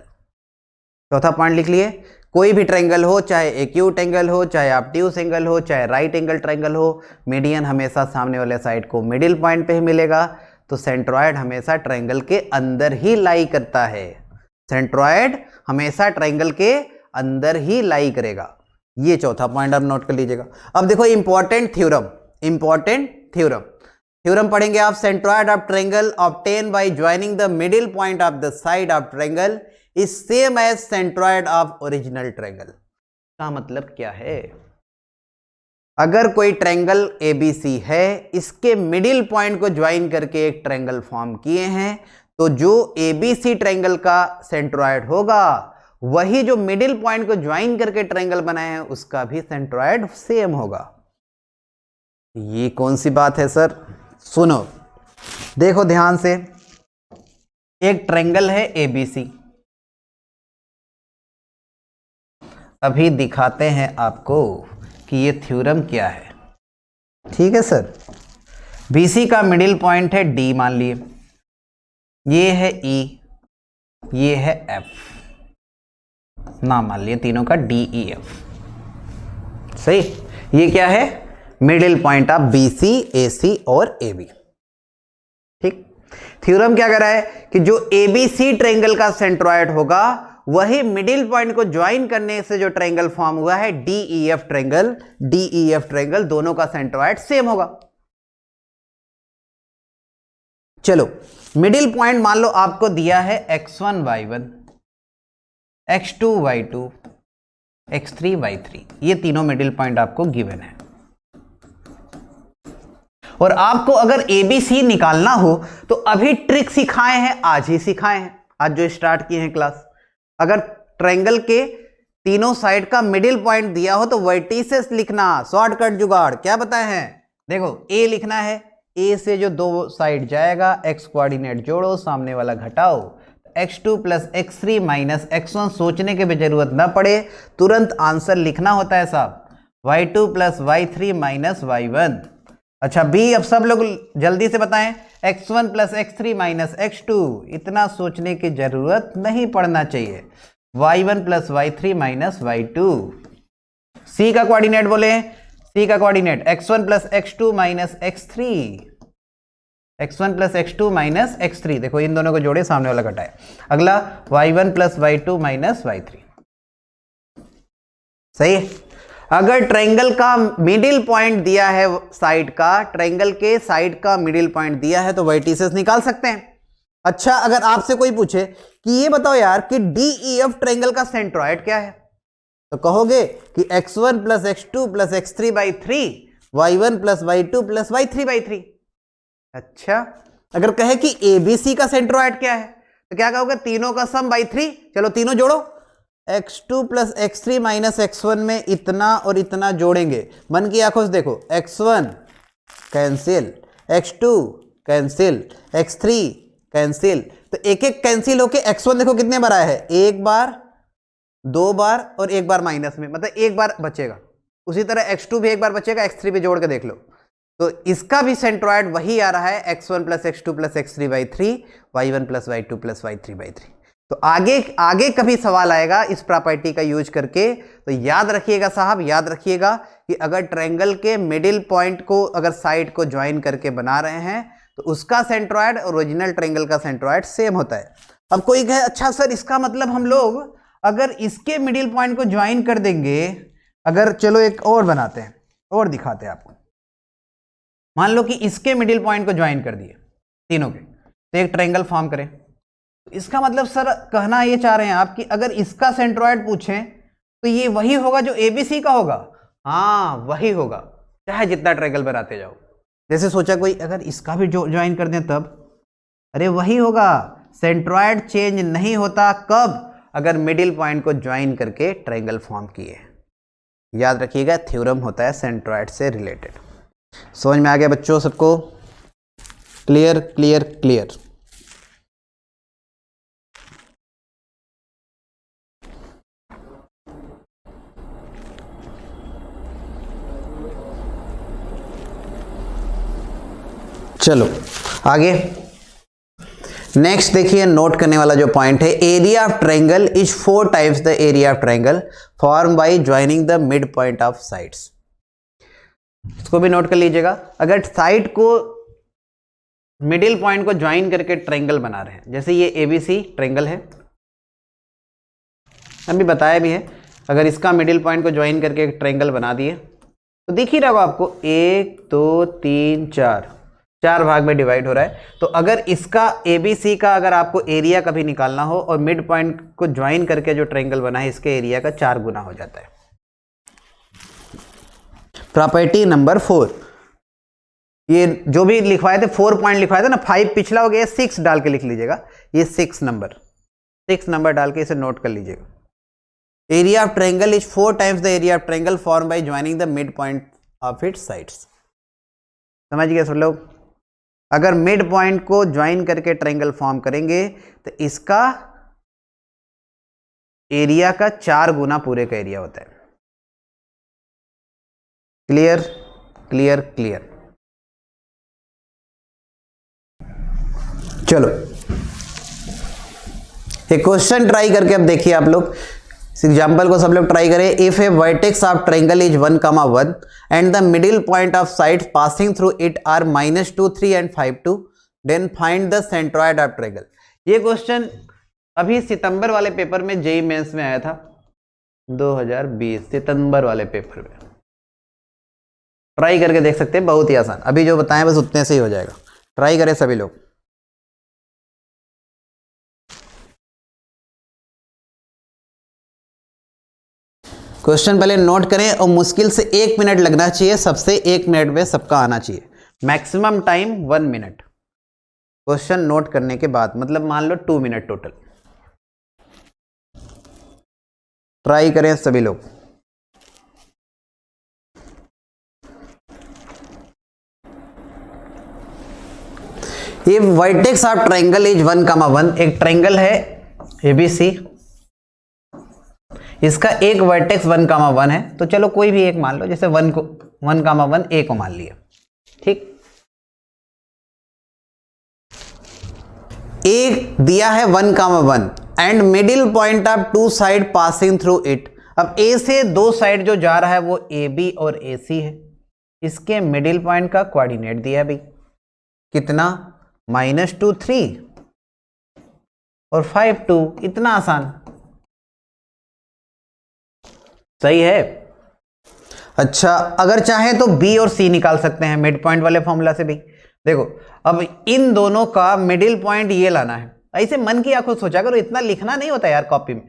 चौथा point लिख लिए, कोई भी triangle हो, चाहे acute angle हो, चाहे ऑब्ट्यूस एंगल हो, चाहे राइट एंगल ट्रायंगल हो, मीडियन हमेशा सामने वाले साइड को मिडिल पॉइंट पे ही मिलेगा। तो सेंट्रॉयड हमेशा ट्रायंगल के अंदर ही लाई करता है, सेंट्रॉयड हमेशा ट्रायंगल के अंदर ही लाई करेगा। ये चौथा पॉइंट आप नोट कर लीजिएगा। अब देखो important theorem, important theorem, theorem पढ़ेंगे आप। Centroid of triangle obtain by joining the middle point of the side of triangle is same as centroid of original triangle. का मतलब क्या है, अगर कोई ट्रायंगल ABC है, इसके मिडिल पॉइंट को ज्वाइन करके एक ट्रायंगल फॉर्म किए हैं, तो जो ABC ट्रायंगल का सेंट्रॉयड होगा वही जो मिडिल पॉइंट को ज्वाइन करके ट्रायंगल बनाए हैं उसका भी सेंट्रॉयड सेम होगा। ये कौन सी बात है सर? सुनो, देखो ध्यान से, एक ट्रायंगल है ABC, अभी दिखाते हैं आपको कि ये थ्योरम क्या है। ठीक है सर, BC का मिडिल पॉइंट है D मान लिए, ये है E, ये है F, नाम मान लिए तीनों का DEF। सही, ये क्या है, middle point of BC, AC और AB। ठीक, थ्योरम क्या कह रहा है कि जो ABC ट्रायंगल का सेंट्रॉयड होगा वही मिडिल पॉइंट को ज्वाइन करने से जो ट्रायंगल फॉर्म हुआ है DEF ट्रायंगल, DEF ट्रायंगल दोनों का सेंट्रॉयड सेम होगा। चलो, मिडिल पॉइंट मान लो आपको दिया है x1 y1, x2 y2, x3 y3, ये तीनों मिडिल पॉइंट आपको गिवन है। और आपको अगर ABC निकालना हो तो अभी ट्रिक सिखाए हैं, आज ही सिखाए हैं, आज जो स्टार्ट किए हैं क्लास। अगर ट्रायंगल के तीनों साइड का मिडिल पॉइंट दिया हो तो वर्टिसेस लिखना, शॉर्टकट जुगाड़। क्या बताए हैं, देखो A लिखना है, A से जो दो साइड जाएगा x कोऑर्डिनेट जोड़ो, सामने वाला घटाओ, x2 + x3 - x1 सोचने की भी जरूरत ना पड़े, तुरंत आंसर लिखना होता है साहब, y2 + y3 - y1। अच्छा B, अब सब लोग जल्दी से बताएं, x1 + x3 - x2, इतना सोचने की जरूरत नहीं पड़ना चाहिए, y1 + y3 - y2। C का कोऑर्डिनेट बोले, C का coordinate x1 + x2 - x3, x1 + x2 - x3, देखो इन दोनों को जोड़े, सामने वाला घटाए। अगला y1 + y2 - y3। सही है। अगर ट्रायंगल का मिडिल पॉइंट दिया है साइड का, ट्रायंगल के साइड का मिडिल पॉइंट दिया है तो वर्टिसेस निकाल सकते हैं। अच्छा, अगर आपसे कोई पूछे कि ये बताओ यार कि DEF ट्रायंगल का सेंट्रॉयड क्या है, तो कहोगे कि x1 + x2 + x3/3, y1 + y2 + y3/3। अच्छा, अगर कहे कि ABC का सेंट्रॉयड क्या है तो क्या कहोगे, तीनों का सम बाई 3। चलो तीनों जोड़ो, x2 + x3 - x1 में इतना और इतना जोड़ेंगे, मन की आंखों से देखो, x1 cancel, x2 cancel, x3 cancel, तो एक एक कैंसिल होके x1 देखो कितने बार आया है, एक बार, दो बार और एक बार माइनस में, मतलब एक बार बचेगा। उसी तरह x2 भी एक बार बचेगा, x3 भी जोड़ के देख लो। तो इसका भी सेंट्रॉयड वही आ रहा है, x1 plus x2 plus x3/3, y1 plus y2 plus y3/3। तो आगे कभी सवाल आएगा इस प्रॉपर्टी का यूज करके, तो याद रखिएगा साहब, याद रखिएगा कि अगर ट्रायंगल के मिडिल पॉइंट को अगर साइड को ज्वाइन करके बना रहे हैं तो उसका सेंट्रॉयड ओरिजिनल ट्रायंगल का सेंट्रॉयड सेम होता है। अब कोई कहे अच्छा सर इसका मतलब हम लोग अगर इसके मिडिल पॉइंट को ज्वाइन कर देंगे, अगर चलो एक और बनाते हैं और दिखाते हैं आपको। मान लो कि इसके मिडिल पॉइंट को ज्वाइन कर दिए तीनों के, तो एक ट्रायंगल फॉर्म करें। इसका मतलब सर कहना ये चाह रहे हैं आप कि अगर इसका सेंट्रॉयड पूछें तो ये वही होगा जो ABC का होगा? हाँ वही होगा, चाहे जितना ट्रायंगल बनाते जाओ। जैसे सोचा कोई अगर इसका भी ज्वाइन कर दें तब, अरे वही होगा, सेंट्रॉयड चेंज नहीं होता कब? अगर मिडिल पॉइंट को ज्वाइन करके ट्रायंगल फॉर्म किए। याद रखिएगा, थ्योरम होता है सेंट्रॉयड से रिलेटेड। समझ में आ गया बच्चों सबको? Clear clear clear. चलो आगे नेक्स्ट देखिए, नोट करने वाला जो पॉइंट है, area of triangle is 4 times the area of triangle form by joining the mid point of sides. इसको भी नोट कर लीजिएगा। अगर साइड को मिडिल पॉइंट को ज्वाइन करके ट्रायंगल बना रहे हैं, जैसे ये ABC ट्रायंगल है, अभी बताया भी है, अगर इसका मिडिल पॉइंट को ज्वाइन करके एक ट्रायंगल बना दिए तो दिख ही रहा होगा आपको, 1 2 3 4 भाग में डिवाइड हो रहा है। तो अगर इसका ABC का अगर आपको एरिया कभी निकालना हो और मिड पॉइंट को ज्वाइन करके जो ट्रायंगल बना है इसके एरिया का 4 गुना हो जाता है। प्रॉपर्टी नंबर 4, ये जो भी लिखवाए थे 4 पॉइंट लिखवाए थे ना, 5 पिछला हो गया, 6 डाल के लिख लीजिएगा, ये 6 नंबर डाल के इसे नोट कर लीजिएगा। Area of triangle is 4 times the area of triangle form by joining the mid point of its sides. समझ गए सब लोग? अगर मिड पॉइंट को ज्वाइन करके ट्रायंगल फॉर्म करेंगे तो इसका एरिया का 4 गुना पूरे का एरिया होता है। Clear clear clear. चलो एक क्वेश्चन ट्राई करके अब देखिए आप लोग, इस एग्जाम्पल को सब लोग ट्राई करें। If a vertex of triangle is 1, 1 and the middle point of sides passing through it are -2, 3 and 5, 2, then find the centroid of triangle. ये क्वेश्चन अभी सितंबर वाले पेपर में जेईई मेंस में आया था, 2020 सितंबर वाले पेपर में। ट्राई करके देख सकते हैं, बहुत ही आसान, अभी जो बताएं बस उतने से ही हो जाएगा। ट्राई करें सभी लोग। क्वेश्चन पहले नोट करें और मुश्किल से 1 मिनट लगना चाहिए, सबसे 1 मिनट में सबका आना चाहिए, maximum time 1 minute question note करने के बाद, मतलब मान लो 2 मिनट टोटल। ट्राई करें सभी लोग। ये वर्टेक्स ऑफ ट्रायंगल इज 1, 1, एक ट्रायंगल है ABC, इसका एक वर्टेक्स 1, 1 है, तो चलो कोई भी एक मान लो, जैसे 1 को 1, 1 A को मान लिया, ठीक। एक दिया है 1, 1 and middle point of 2 side passing through it. अब A से 2 साइड जो जा रहा है वो AB और AC है, इसके मिडिल पॉइंट का कोऑर्डिनेट दिया है भाई, कितना, -2, 3 और 5, 2, इतना आसान, सही है। अच्छा अगर चाहे तो B और C निकाल सकते हैं मिड पॉइंट वाले फॉर्मूला से भी। देखो अब इन दोनों का मिडिल पॉइंट ये लाना है, ऐसे मन की आंखों सोचा करो, इतना लिखना नहीं होता यार कॉपी में,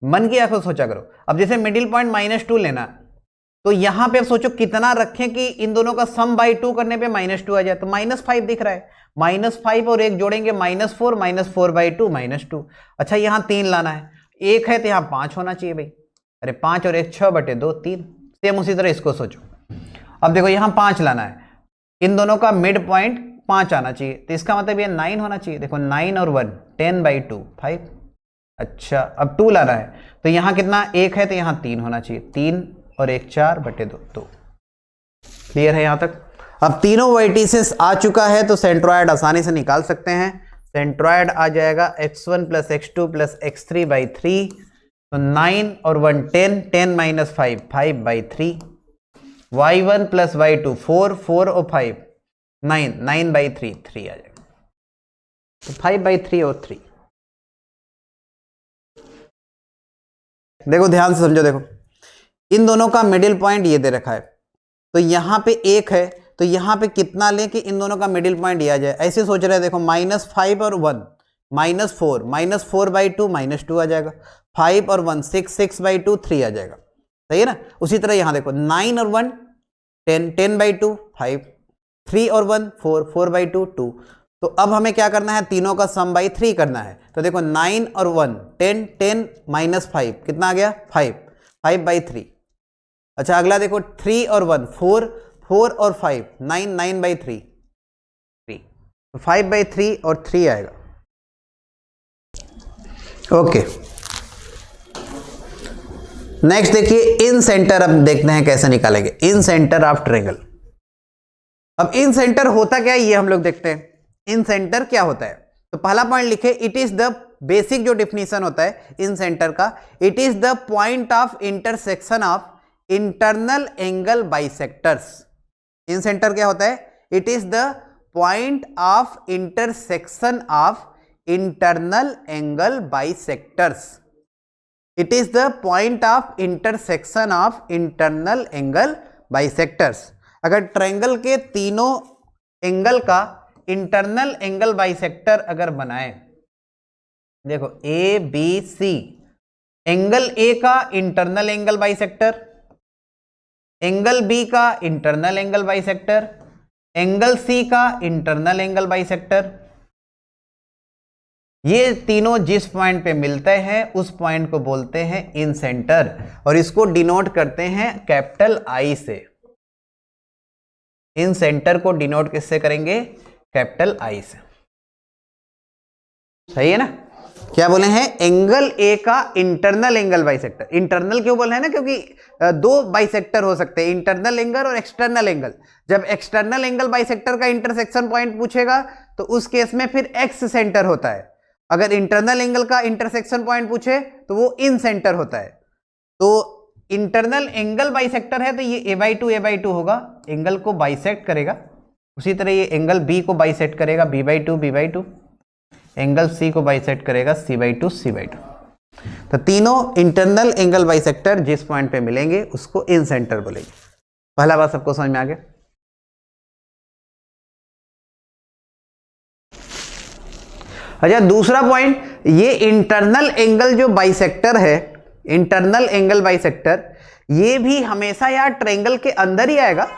मन की आंखों सोचा करो। अब जैसे मिडिल पॉइंट -2 लेना, तो यहां पे अब सोचो कितना रखें कि इन दोनों का सम बाई 2 करने पे -2 आ जाए, तो -5 दिख रहा है, -5 और 1 जोड़ेंगे -4, -4/2 -2। अच्छा यहाँ 3 लाना है, 1 है तो यहाँ 5 होना चाहिए भाई, अरे 5 और 1 6/2 3। सेम उसी तरह इसको सोचो। अब देखो यहाँ 5 लाना है, इन दोनों का मिड पॉइंट 5 आना चाहिए, तो इसका मतलब ये 9 होना चाहिए। देखो 9 और 1 10/2 5। अच्छा अब 2 लाना है, तो यहाँ कितना 1 है, तो यहाँ 3 होना चाहिए, 3 और 1 4/2 2। क्लियर है यहाँ तक? अब तीनों वर्टिसेस आ चुका है, तो सेंट्रॉयड आसानी से निकाल सकते हैं। सेंट्रॉयड आ जाएगा x1 + x2 + x3/3, तो 9 और 1 10 10 - 5 5/3, y1 + y2 4 4 और 5 9 9/3 3 आ जाएगा, तो 5/3 और 3। देखो ध्यान से समझो, देखो इन दोनों का मिडिल पॉइंट ये दे रखा है, तो यहाँ पे 1 है, तो यहाँ पे कितना लें कि इन दोनों का मिडिल पॉइंट ये आ जाए। ऐसे सोच रहे हैं, देखो -5 और 1 -4 -4/2 -2 आ जाएगा, 5 और 1 6 6/2 3 आ जाएगा, सही है ना। उसी तरह यहाँ देखो 9 और 1 10 10/2 5, 3 और 1 4 4/2 2। तो अब हमें क्या करना है, तीनों का सम बाई 3 करना है। तो देखो 9 और 1 10 10 - 5 कितना आ गया 5 5/3। अच्छा अगला देखो 3 और 1 4 4 और 5 9 9/3 3, तो 5/3 और 3 आएगा। ओके नेक्स्ट देखिए इन सेंटर, अब देखते हैं कैसे निकालेंगे इन सेंटर ऑफ ट्रायंगल। अब इन सेंटर होता क्या है ये हम लोग देखते हैं। इन सेंटर क्या होता है, तो पहला पॉइंट लिखे, इट इज द बेसिक जो डिफिनीशन होता है इन सेंटर का, it is the point of intersection of internal angle bisectors. In centre क्या होता है, it is the point of intersection of internal angle bisectors. It is the point of intersection of internal angle bisectors. अगर triangle के तीनों angle का internal angle bisector अगर बनाए, देखो ए बी सी, एंगल ए का internal angle bisector, angle B का internal angle bisector, angle C का इंटरनल एंगल बाइसेक्टर, ये तीनों जिस पॉइंट पे मिलते हैं उस पॉइंट को बोलते हैं इन सेंटर, और इसको डिनोट करते हैं कैपिटल आई से। इन सेंटर को डिनोट किससे करेंगे, कैपिटल आई से, सही है ना। क्या बोले हैं, एंगल ए का इंटरनल एंगल बाइसेक्टर। इंटरनल क्यों बोल रहे हैं ना, क्योंकि दो बाइसेक्टर हो सकते हैं, इंटरनल एंगल और एक्सटर्नल एंगल। जब एक्सटर्नल एंगल बाइसेक्टर का इंटरसेक्शन पॉइंट पूछेगा तो उस केस में फिर एक्स सेंटर होता है। अगर इंटरनल एंगल का इंटरसेक्शन पॉइंट पूछे तो वो इन सेंटर होता है। तो इंटरनल एंगल बाइसेक्टर है तो ये a/2 होगा, एंगल को बाइसेक्ट करेगा। उसी तरह ये एंगल बी को बाइसेक्ट करेगा b/2 एंगल सी को बाइसेक्ट करेगा c/2 तो तीनों इंटरनल एंगल बाइसेक्टर जिस पॉइंट पे मिलेंगे उसको इन सेंटर बोलेंगे। पहला बात सबको समझ में आ गया। अच्छा दूसरा पॉइंट, ये इंटरनल एंगल जो बाइसेक्टर है, इंटरनल एंगल बाइसेक्टर, ये भी हमेशा यार ट्रायंगल के अंदर ही आएगा।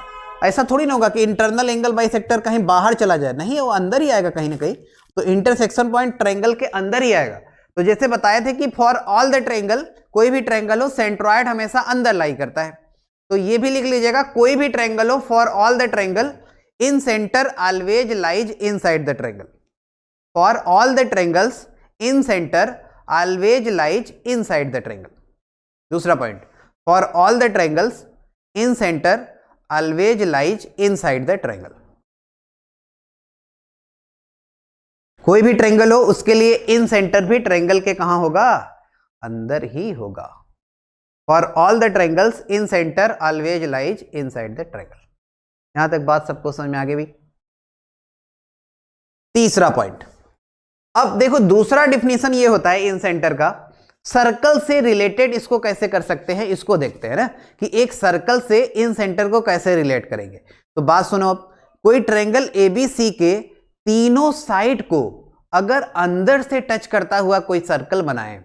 ऐसा थोड़ी ना होगा कि इंटरनल एंगल बाइसेक्टर कहीं बाहर चला जाए, नहीं, वो अंदर ही आएगा कहीं ना कहीं। तो इंटरसेक्शन पॉइंट ट्रायंगल के अंदर ही आएगा। तो जैसे बताए थे कि फॉर ऑल द ट्रायंगल, कोई भी ट्रायंगल हो सेंट्रॉयड हमेशा अंदर लाई करता है। तो ये भी लिख लीजिएगा, कोई भी ट्रायंगल हो for all the triangle incentre always lies inside the triangle. For all the triangles incentre always lies inside the triangle. दूसरा point, for all the triangles incentre always lies inside the triangle. कोई भी triangle हो उसके लिए इन centre भी triangle के कहां होगा, अंदर ही होगा। For all the triangles incentre always lies inside the triangle. यहां तक बात सबको समझ में आ गई भी। तीसरा पॉइंट, अब देखो दूसरा डिफिनीशन ये होता है इन सेंटर का, सर्कल से रिलेटेड इसको कैसे कर सकते हैं, इसको देखते हैं ना कि एक सर्कल से इन सेंटर को कैसे रिलेट करेंगे। तो बात सुनो, अब कोई ट्रायंगल ABC के तीनों साइड को अगर अंदर से टच करता हुआ कोई सर्कल बनाए,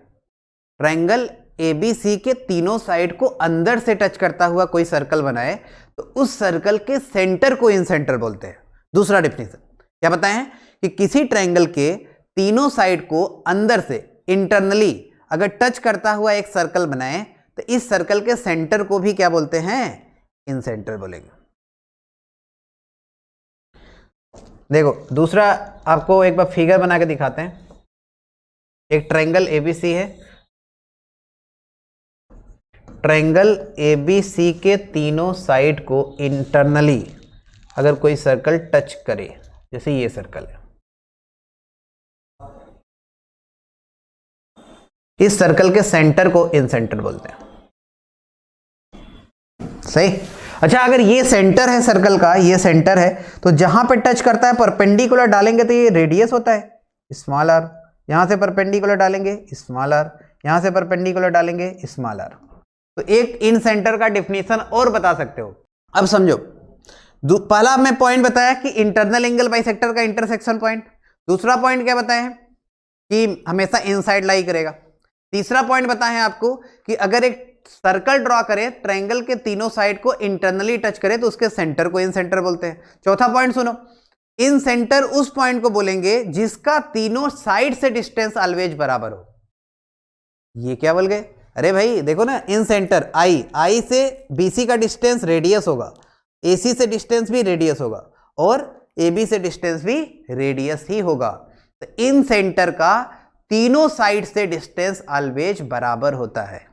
ट्रायंगल ABC के तीनों साइड को अंदर से टच करता हुआ कोई सर्कल बनाए, तो उस सर्कल के सेंटर को इन सेंटर बोलते हैं। दूसरा डिफिनीशन क्या बताएं कि किसी ट्रायंगल के तीनों साइड को अंदर से इंटरनली अगर टच करता हुआ एक सर्कल बनाए तो इस सर्कल के सेंटर को भी क्या बोलते हैं, इन सेंटर बोलेंगे। देखो दूसरा आपको एक बार फिगर बना के दिखाते हैं। एक ट्रायंगल एबीसी है, ट्रायंगल एबीसी के तीनों साइड को इंटरनली अगर कोई सर्कल टच करे, जैसे ये सर्कल है, इस सर्कल के सेंटर को इन सेंटर बोलते हैं। सही। अच्छा, अगर ये सेंटर है सर्कल का, ये सेंटर है, तो जहां पे टच करता है परपेंडिकुलर डालेंगे तो ये रेडियस होता है स्मॉल आर, यहां से परपेंडिकुलर डालेंगे स्मॉल आर, यहां से परपेंडिकुलर डालेंगे स्मॉल आर। तो एक इन सेंटर का डिफिनीशन और बता सकते हो। अब समझो, पहला मैं पॉइंट बताया कि इंटरनल एंगल बाइसेक्टर का इंटरसेक्शन पॉइंट। दूसरा पॉइंट क्या बताया कि हमेशा इनसाइड लाई करेगा। तीसरा पॉइंट बताया आपको कि अगर एक सर्कल ड्रॉ करे, ट्रायंगल के तीनों साइड को इंटरनली टच करे तो उसके सेंटर को इन सेंटर बोलते हैं। चौथा पॉइंट सुनो, इन सेंटर उस पॉइंट को बोलेंगे जिसका तीनों साइड से डिस्टेंस ऑलवेज बराबर हो। ये क्या बोल गए? अरे भाई देखो ना, इन सेंटर आई से बीसी का डिस्टेंस रेडियस होगा, एसी से डिस्टेंस भी रेडियस होगा, और एबी से डिस्टेंस भी रेडियस ही होगा। तो इन सेंटर का तीनों साइड से डिस्टेंस ऑलवेज बराबर होता है।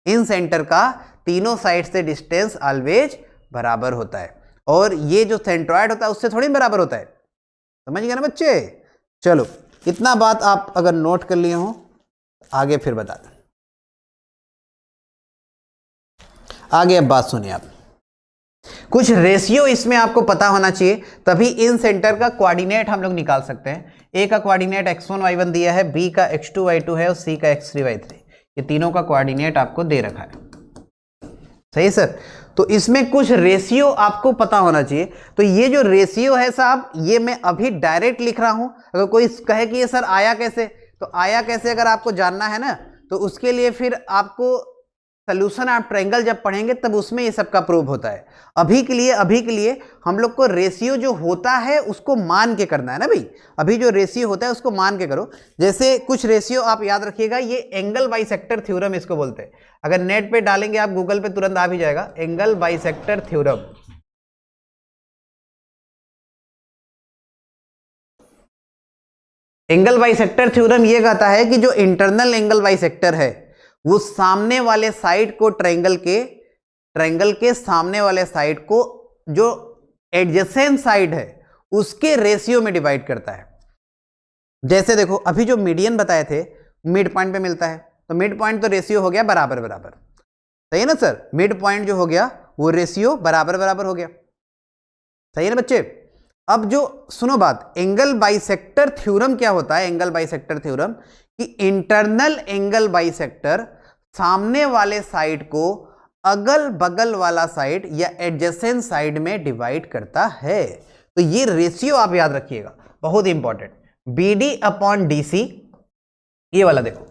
इन सेंटर का तीनों साइड से डिस्टेंस ऑलवेज बराबर होता है, और ये जो सेंट्रॉइड होता है उससे थोड़ी बराबर होता है। समझ गए ना बच्चे? चलो, इतना बात आप अगर नोट कर लिए हो, आगे फिर बता दें। आगे अब बात सुनिए आप। कुछ रेशियो इसमें आपको पता होना चाहिए, तभी इन सेंटर का कोऑर्डिनेट हम लोग निकाल सकते हैं। ए का कोऑर्डिनेट x1 y1 दिया है, बी का x2 y2 है, और सी का x3 y3। ये तीनों का कोऑर्डिनेट आपको दे रखा है। सही सर? तो इसमें कुछ रेशियो आपको पता होना चाहिए। तो ये जो रेशियो है साहब, ये मैं अभी डायरेक्ट लिख रहा हूं। अगर कोई कहे कि ये सर आया कैसे, तो आया कैसे अगर आपको जानना है ना, तो उसके लिए फिर आपको सोल्यूशन आप ट्रायंगल जब पढ़ेंगे तब उसमें ये सब का प्रूव होता है। अभी के लिए हम लोग को रेशियो जो होता है उसको मान के करना है ना भाई। अभी जो रेशियो होता है उसको मान के करो। जैसे कुछ रेशियो आप याद रखिएगा, ये एंगल बाइसेक्टर थ्योरम इसको बोलते हैं। अगर नेट पे डालेंगे आप, गूगल पे तुरंत आ भी जाएगा, angle bisector theorem. Angle bisector theorem ये कहता है कि जो इंटरनल एंगल बाइसेक्टर है वो सामने वाले साइड को ट्रायंगल के सामने वाले साइड को जो एडजेसेंट साइड है उसके रेशियो में डिवाइड करता है। जैसे देखो, अभी जो मीडियन बताए थे मिड पॉइंट पे मिलता है, तो मिड पॉइंट तो रेशियो हो गया बराबर बराबर। सही है ना सर? मिड पॉइंट जो हो गया वो रेशियो बराबर बराबर हो गया। सही है ना बच्चे? अब जो सुनो बात, एंगल बाइसेक्टर थ्योरम क्या होता है? एंगल बाइसेक्टर थ्योरम कि इंटरनल एंगल बाइसेक्टर सामने वाले साइड को अगल बगल वाला साइड या एडजेसेंट साइड में डिवाइड करता है। तो ये रेशियो आप याद रखिएगा, बहुत इंपॉर्टेंट। BD अपॉन DC, ये वाला देखो,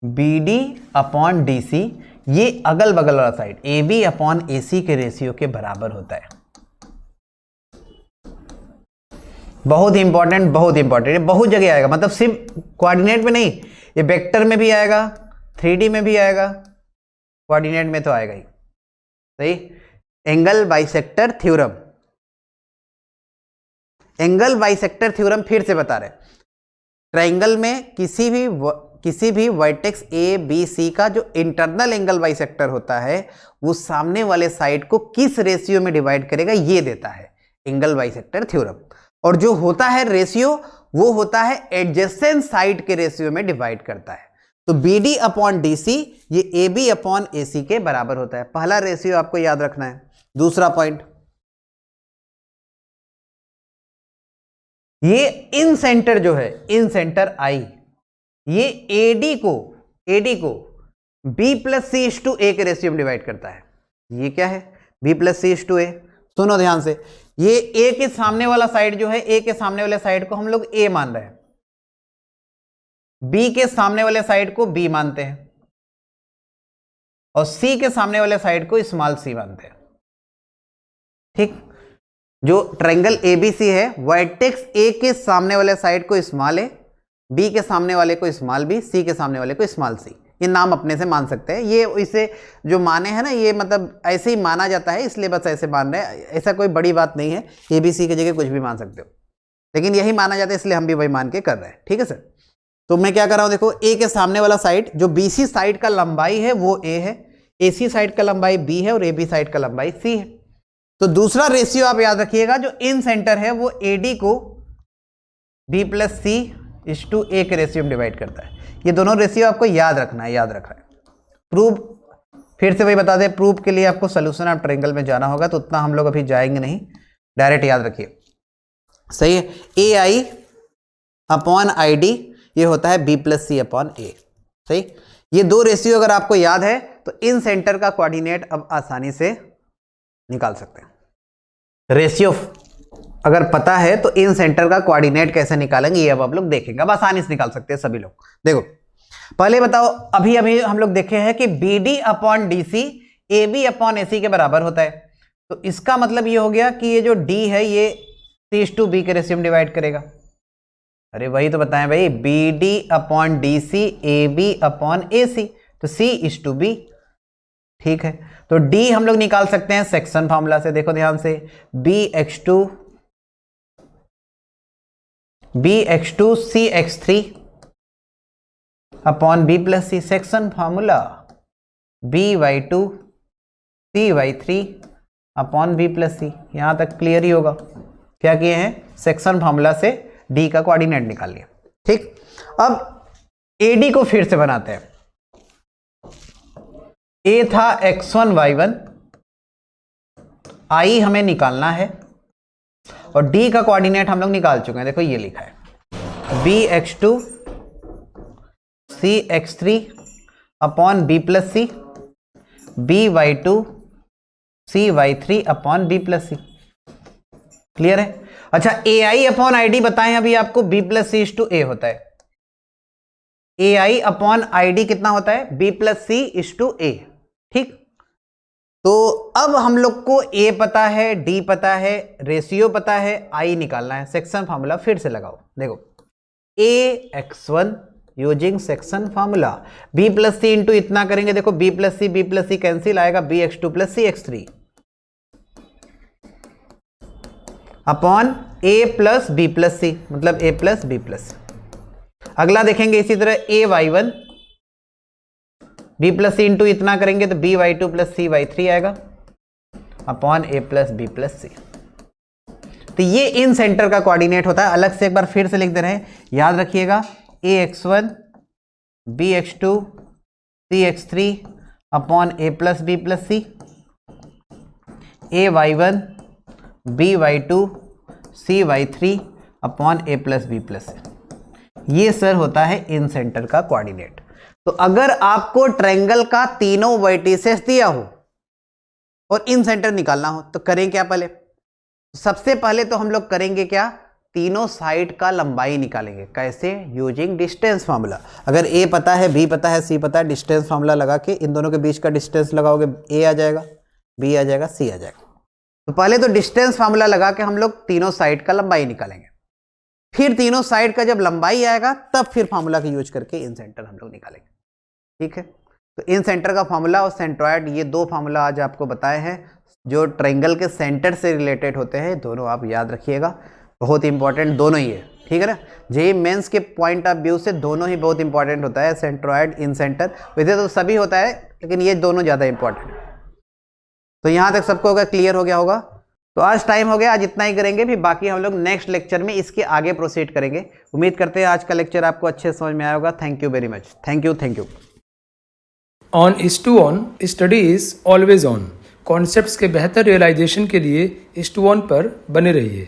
BD अपॉन DC, ये अगल बगल वाला साइड AB अपॉन AC के रेशियो के बराबर होता है। बहुत इंपॉर्टेंट, बहुत इंपॉर्टेंट। बहुत जगह आएगा, मतलब सिर्फ कोऑर्डिनेट में नहीं, ये वेक्टर में भी आएगा, 3D में भी आएगा, कोऑर्डिनेट में तो आएगा ही। सही? Angle bisector theorem, angle bisector theorem फिर से बता रहे, ट्रायंगल में किसी भी वर्टेक्स ABC का जो इंटरनल एंगल बाइसेक्टर होता है वो सामने वाले साइड को किस रेशियो में डिवाइड करेगा, ये देता है एंगल बाइसेक्टर थ्योरम। और जो होता है रेशियो वो होता है एडजेसेंट साइड के रेशियो में डिवाइड करता है। तो BD अपॉन DC ये AB अपॉन AC के बराबर होता है। पहला रेशियो आपको याद रखना है। दूसरा पॉइंट, ये इन सेंटर जो है, इन सेंटर I, ये AD को B प्लस C/A के रेशियो में डिवाइड करता है। ये क्या है? B plus C/A। सुनो ध्यान से, ये A के सामने वाला साइड जो है, A के सामने वाले साइड को हम लोग A मान रहे हैं, B के सामने वाले साइड को B मानते हैं, और C के सामने वाले साइड को स्मॉल c मानते हैं। ठीक? जो ट्रायंगल ABC है, वर्टेक्स A के सामने वाले साइड को स्मॉल a, B के सामने वाले को स्मॉल b, C के सामने वाले को स्मॉल c। ये नाम अपने से मान सकते हैं। ये इसे जो माने हैं ना, ये मतलब ऐसे ही माना जाता है, इसलिए बस ऐसे मान रहे हैं, ऐसा कोई बड़ी बात नहीं है। ABC की जगह कुछ भी मान सकते हो। लेकिन यही माना जाता है इसलिए हम भी वही मान के कर रहे हैं। ठीक है सर, तो मैं क्या कर रहा हूं, देखो ए के सामने वाला साइड जो बीसी साइड का लंबाई है वो ए है, एसी साइड का लंबाई बी है और एबी साइड का लंबाई सी है। तो दूसरा रेशियो आप याद रखिएगा, जो इन सेंटर है वो एडी को B plus C is to ए के रेशियो में डिवाइड करता है। ये दोनों रेशियो आपको याद रखना है, याद रखना है। प्रूफ फिर से वही बता दें, प्रूफ के लिए आपको सोल्यूशन ऑफ ट्रायंगल में जाना होगा, तो उतना हम लोग अभी जाएंगे नहीं, डायरेक्ट याद रखिए। सही है, ए आई अपॉन आई डी ये होता है बी प्लस सी अपॉन ए। सही, ये दो रेशियो अगर आपको याद है तो इन सेंटर का कोऑर्डिनेट अब आसानी से निकाल सकते हैं। रेशियो अगर पता है तो इन सेंटर का कोऑर्डिनेट कैसे निकालेंगे ये अब आप लोग देखेंगे, अब आसानी से निकाल सकते हैं सभी लोग। देखो पहले बताओ, अभी अभी हम लोग देखे हैं कि B D upon D C A B upon A C के बराबर होता है, तो इसका मतलब ये हो गया कि ये जो डी है ये सी इस टू बी के रेशियो में डिवाइड करेगा। अरे वही तो बताएं भाई, B D upon D C A B upon A C, तो सी इस टू बी। ठीक है, तो डी हम लोग निकाल सकते हैं सेक्शन फॉर्मूला से, देखो ध्यान से, B X two C X three upon B plus C, section formula B Y two C Y three upon B plus C. यहां तक क्लियर ही होगा। क्या किए हैं, सेक्शन फॉर्मूला से डी का कोऑर्डिनेट निकाल लिया। ठीक, अब एडी को फिर से बनाते हैं। ए था x1 y1, आई हमें निकालना है और डी का कोऑर्डिनेट हम लोग निकाल चुके हैं, देखो ये लिखा है B X two C X three upon B plus C, B Y two C Y three upon B plus C. Clear है। अच्छा, ए आई अपॉन आई डी बताएं अभी आपको, B plus C is to ए होता है, ए आई अपॉन आई डी कितना होता है, B plus C is to ए। ठीक, तो अब हम लोग को ए पता है, डी पता है, रेशियो पता है, आई निकालना है। सेक्शन फार्मूला फिर से लगाओ, देखो A X one using section formula, B plus C into इतना करेंगे, देखो बी प्लस सी कैंसिल आएगा, B X two plus C X three upon A plus B plus C, मतलब ए प्लस बी प्लस। अगला देखेंगे इसी तरह A Y one, B plus C into इतना करेंगे तो B Y two plus C Y three आएगा upon A plus B plus C. तो ये इन सेंटर का कोऑर्डिनेट होता है। अलग से एक बार फिर से लिख दे रहे हैं, याद रखिएगा, A X one B X two C X three upon A plus B plus C, A Y one B Y two C Y three upon A plus B plus C. ये सर होता है इन centre का coordinate. तो अगर आपको triangle का तीनों vertices दिया हो और इन सेंटर निकालना हो तो करें क्या, पहले सबसे पहले तो हम लोग करेंगे क्या, तीनों साइड का लंबाई निकालेंगे। कैसे, यूजिंग डिस्टेंस फार्मूला। अगर ए पता है, बी पता है, सी पता है, डिस्टेंस फार्मूला लगा के इन दोनों के बीच का डिस्टेंस लगाओगे, ए आ जाएगा, बी आ जाएगा, सी आ जाएगा। तो पहले तो डिस्टेंस फार्मूला लगा के हम लोग तीनों साइड का लंबाई निकालेंगे, फिर तीनों साइड का जब लंबाई आएगा तब फिर फार्मूला का यूज करके इन सेंटर हम लोग निकालेंगे। ठीक है, तो इन सेंटर का फार्मूला और सेंट्रॉयड, ये दो फार्मूला आज आपको बताए हैं जो ट्रायंगल के सेंटर से रिलेटेड होते हैं। दोनों आप याद रखिएगा, बहुत इंपॉर्टेंट दोनों ही है। ठीक है ना, जेईई मेंस के पॉइंट ऑफ व्यू से दोनों ही बहुत इंपॉर्टेंट होता है, सेंट्रॉयड, इन सेंटर। वैसे तो सभी होता है लेकिन ये दोनों ज़्यादा इंपॉर्टेंट है। तो यहाँ तक सबको अगर क्लियर हो गया होगा तो आज टाइम हो गया, आज इतना ही करेंगे, फिर बाकी हम लोग नेक्स्ट लेक्चर में इसके आगे प्रोसीड करेंगे। उम्मीद करते हैं आज का लेक्चर आपको अच्छे समझ में आया होगा। Thank you very much, thank you. On is to on, study is always on. Concepts के बेहतर रियलाइजेशन के लिए इज टू ऑन पर बने रहिए।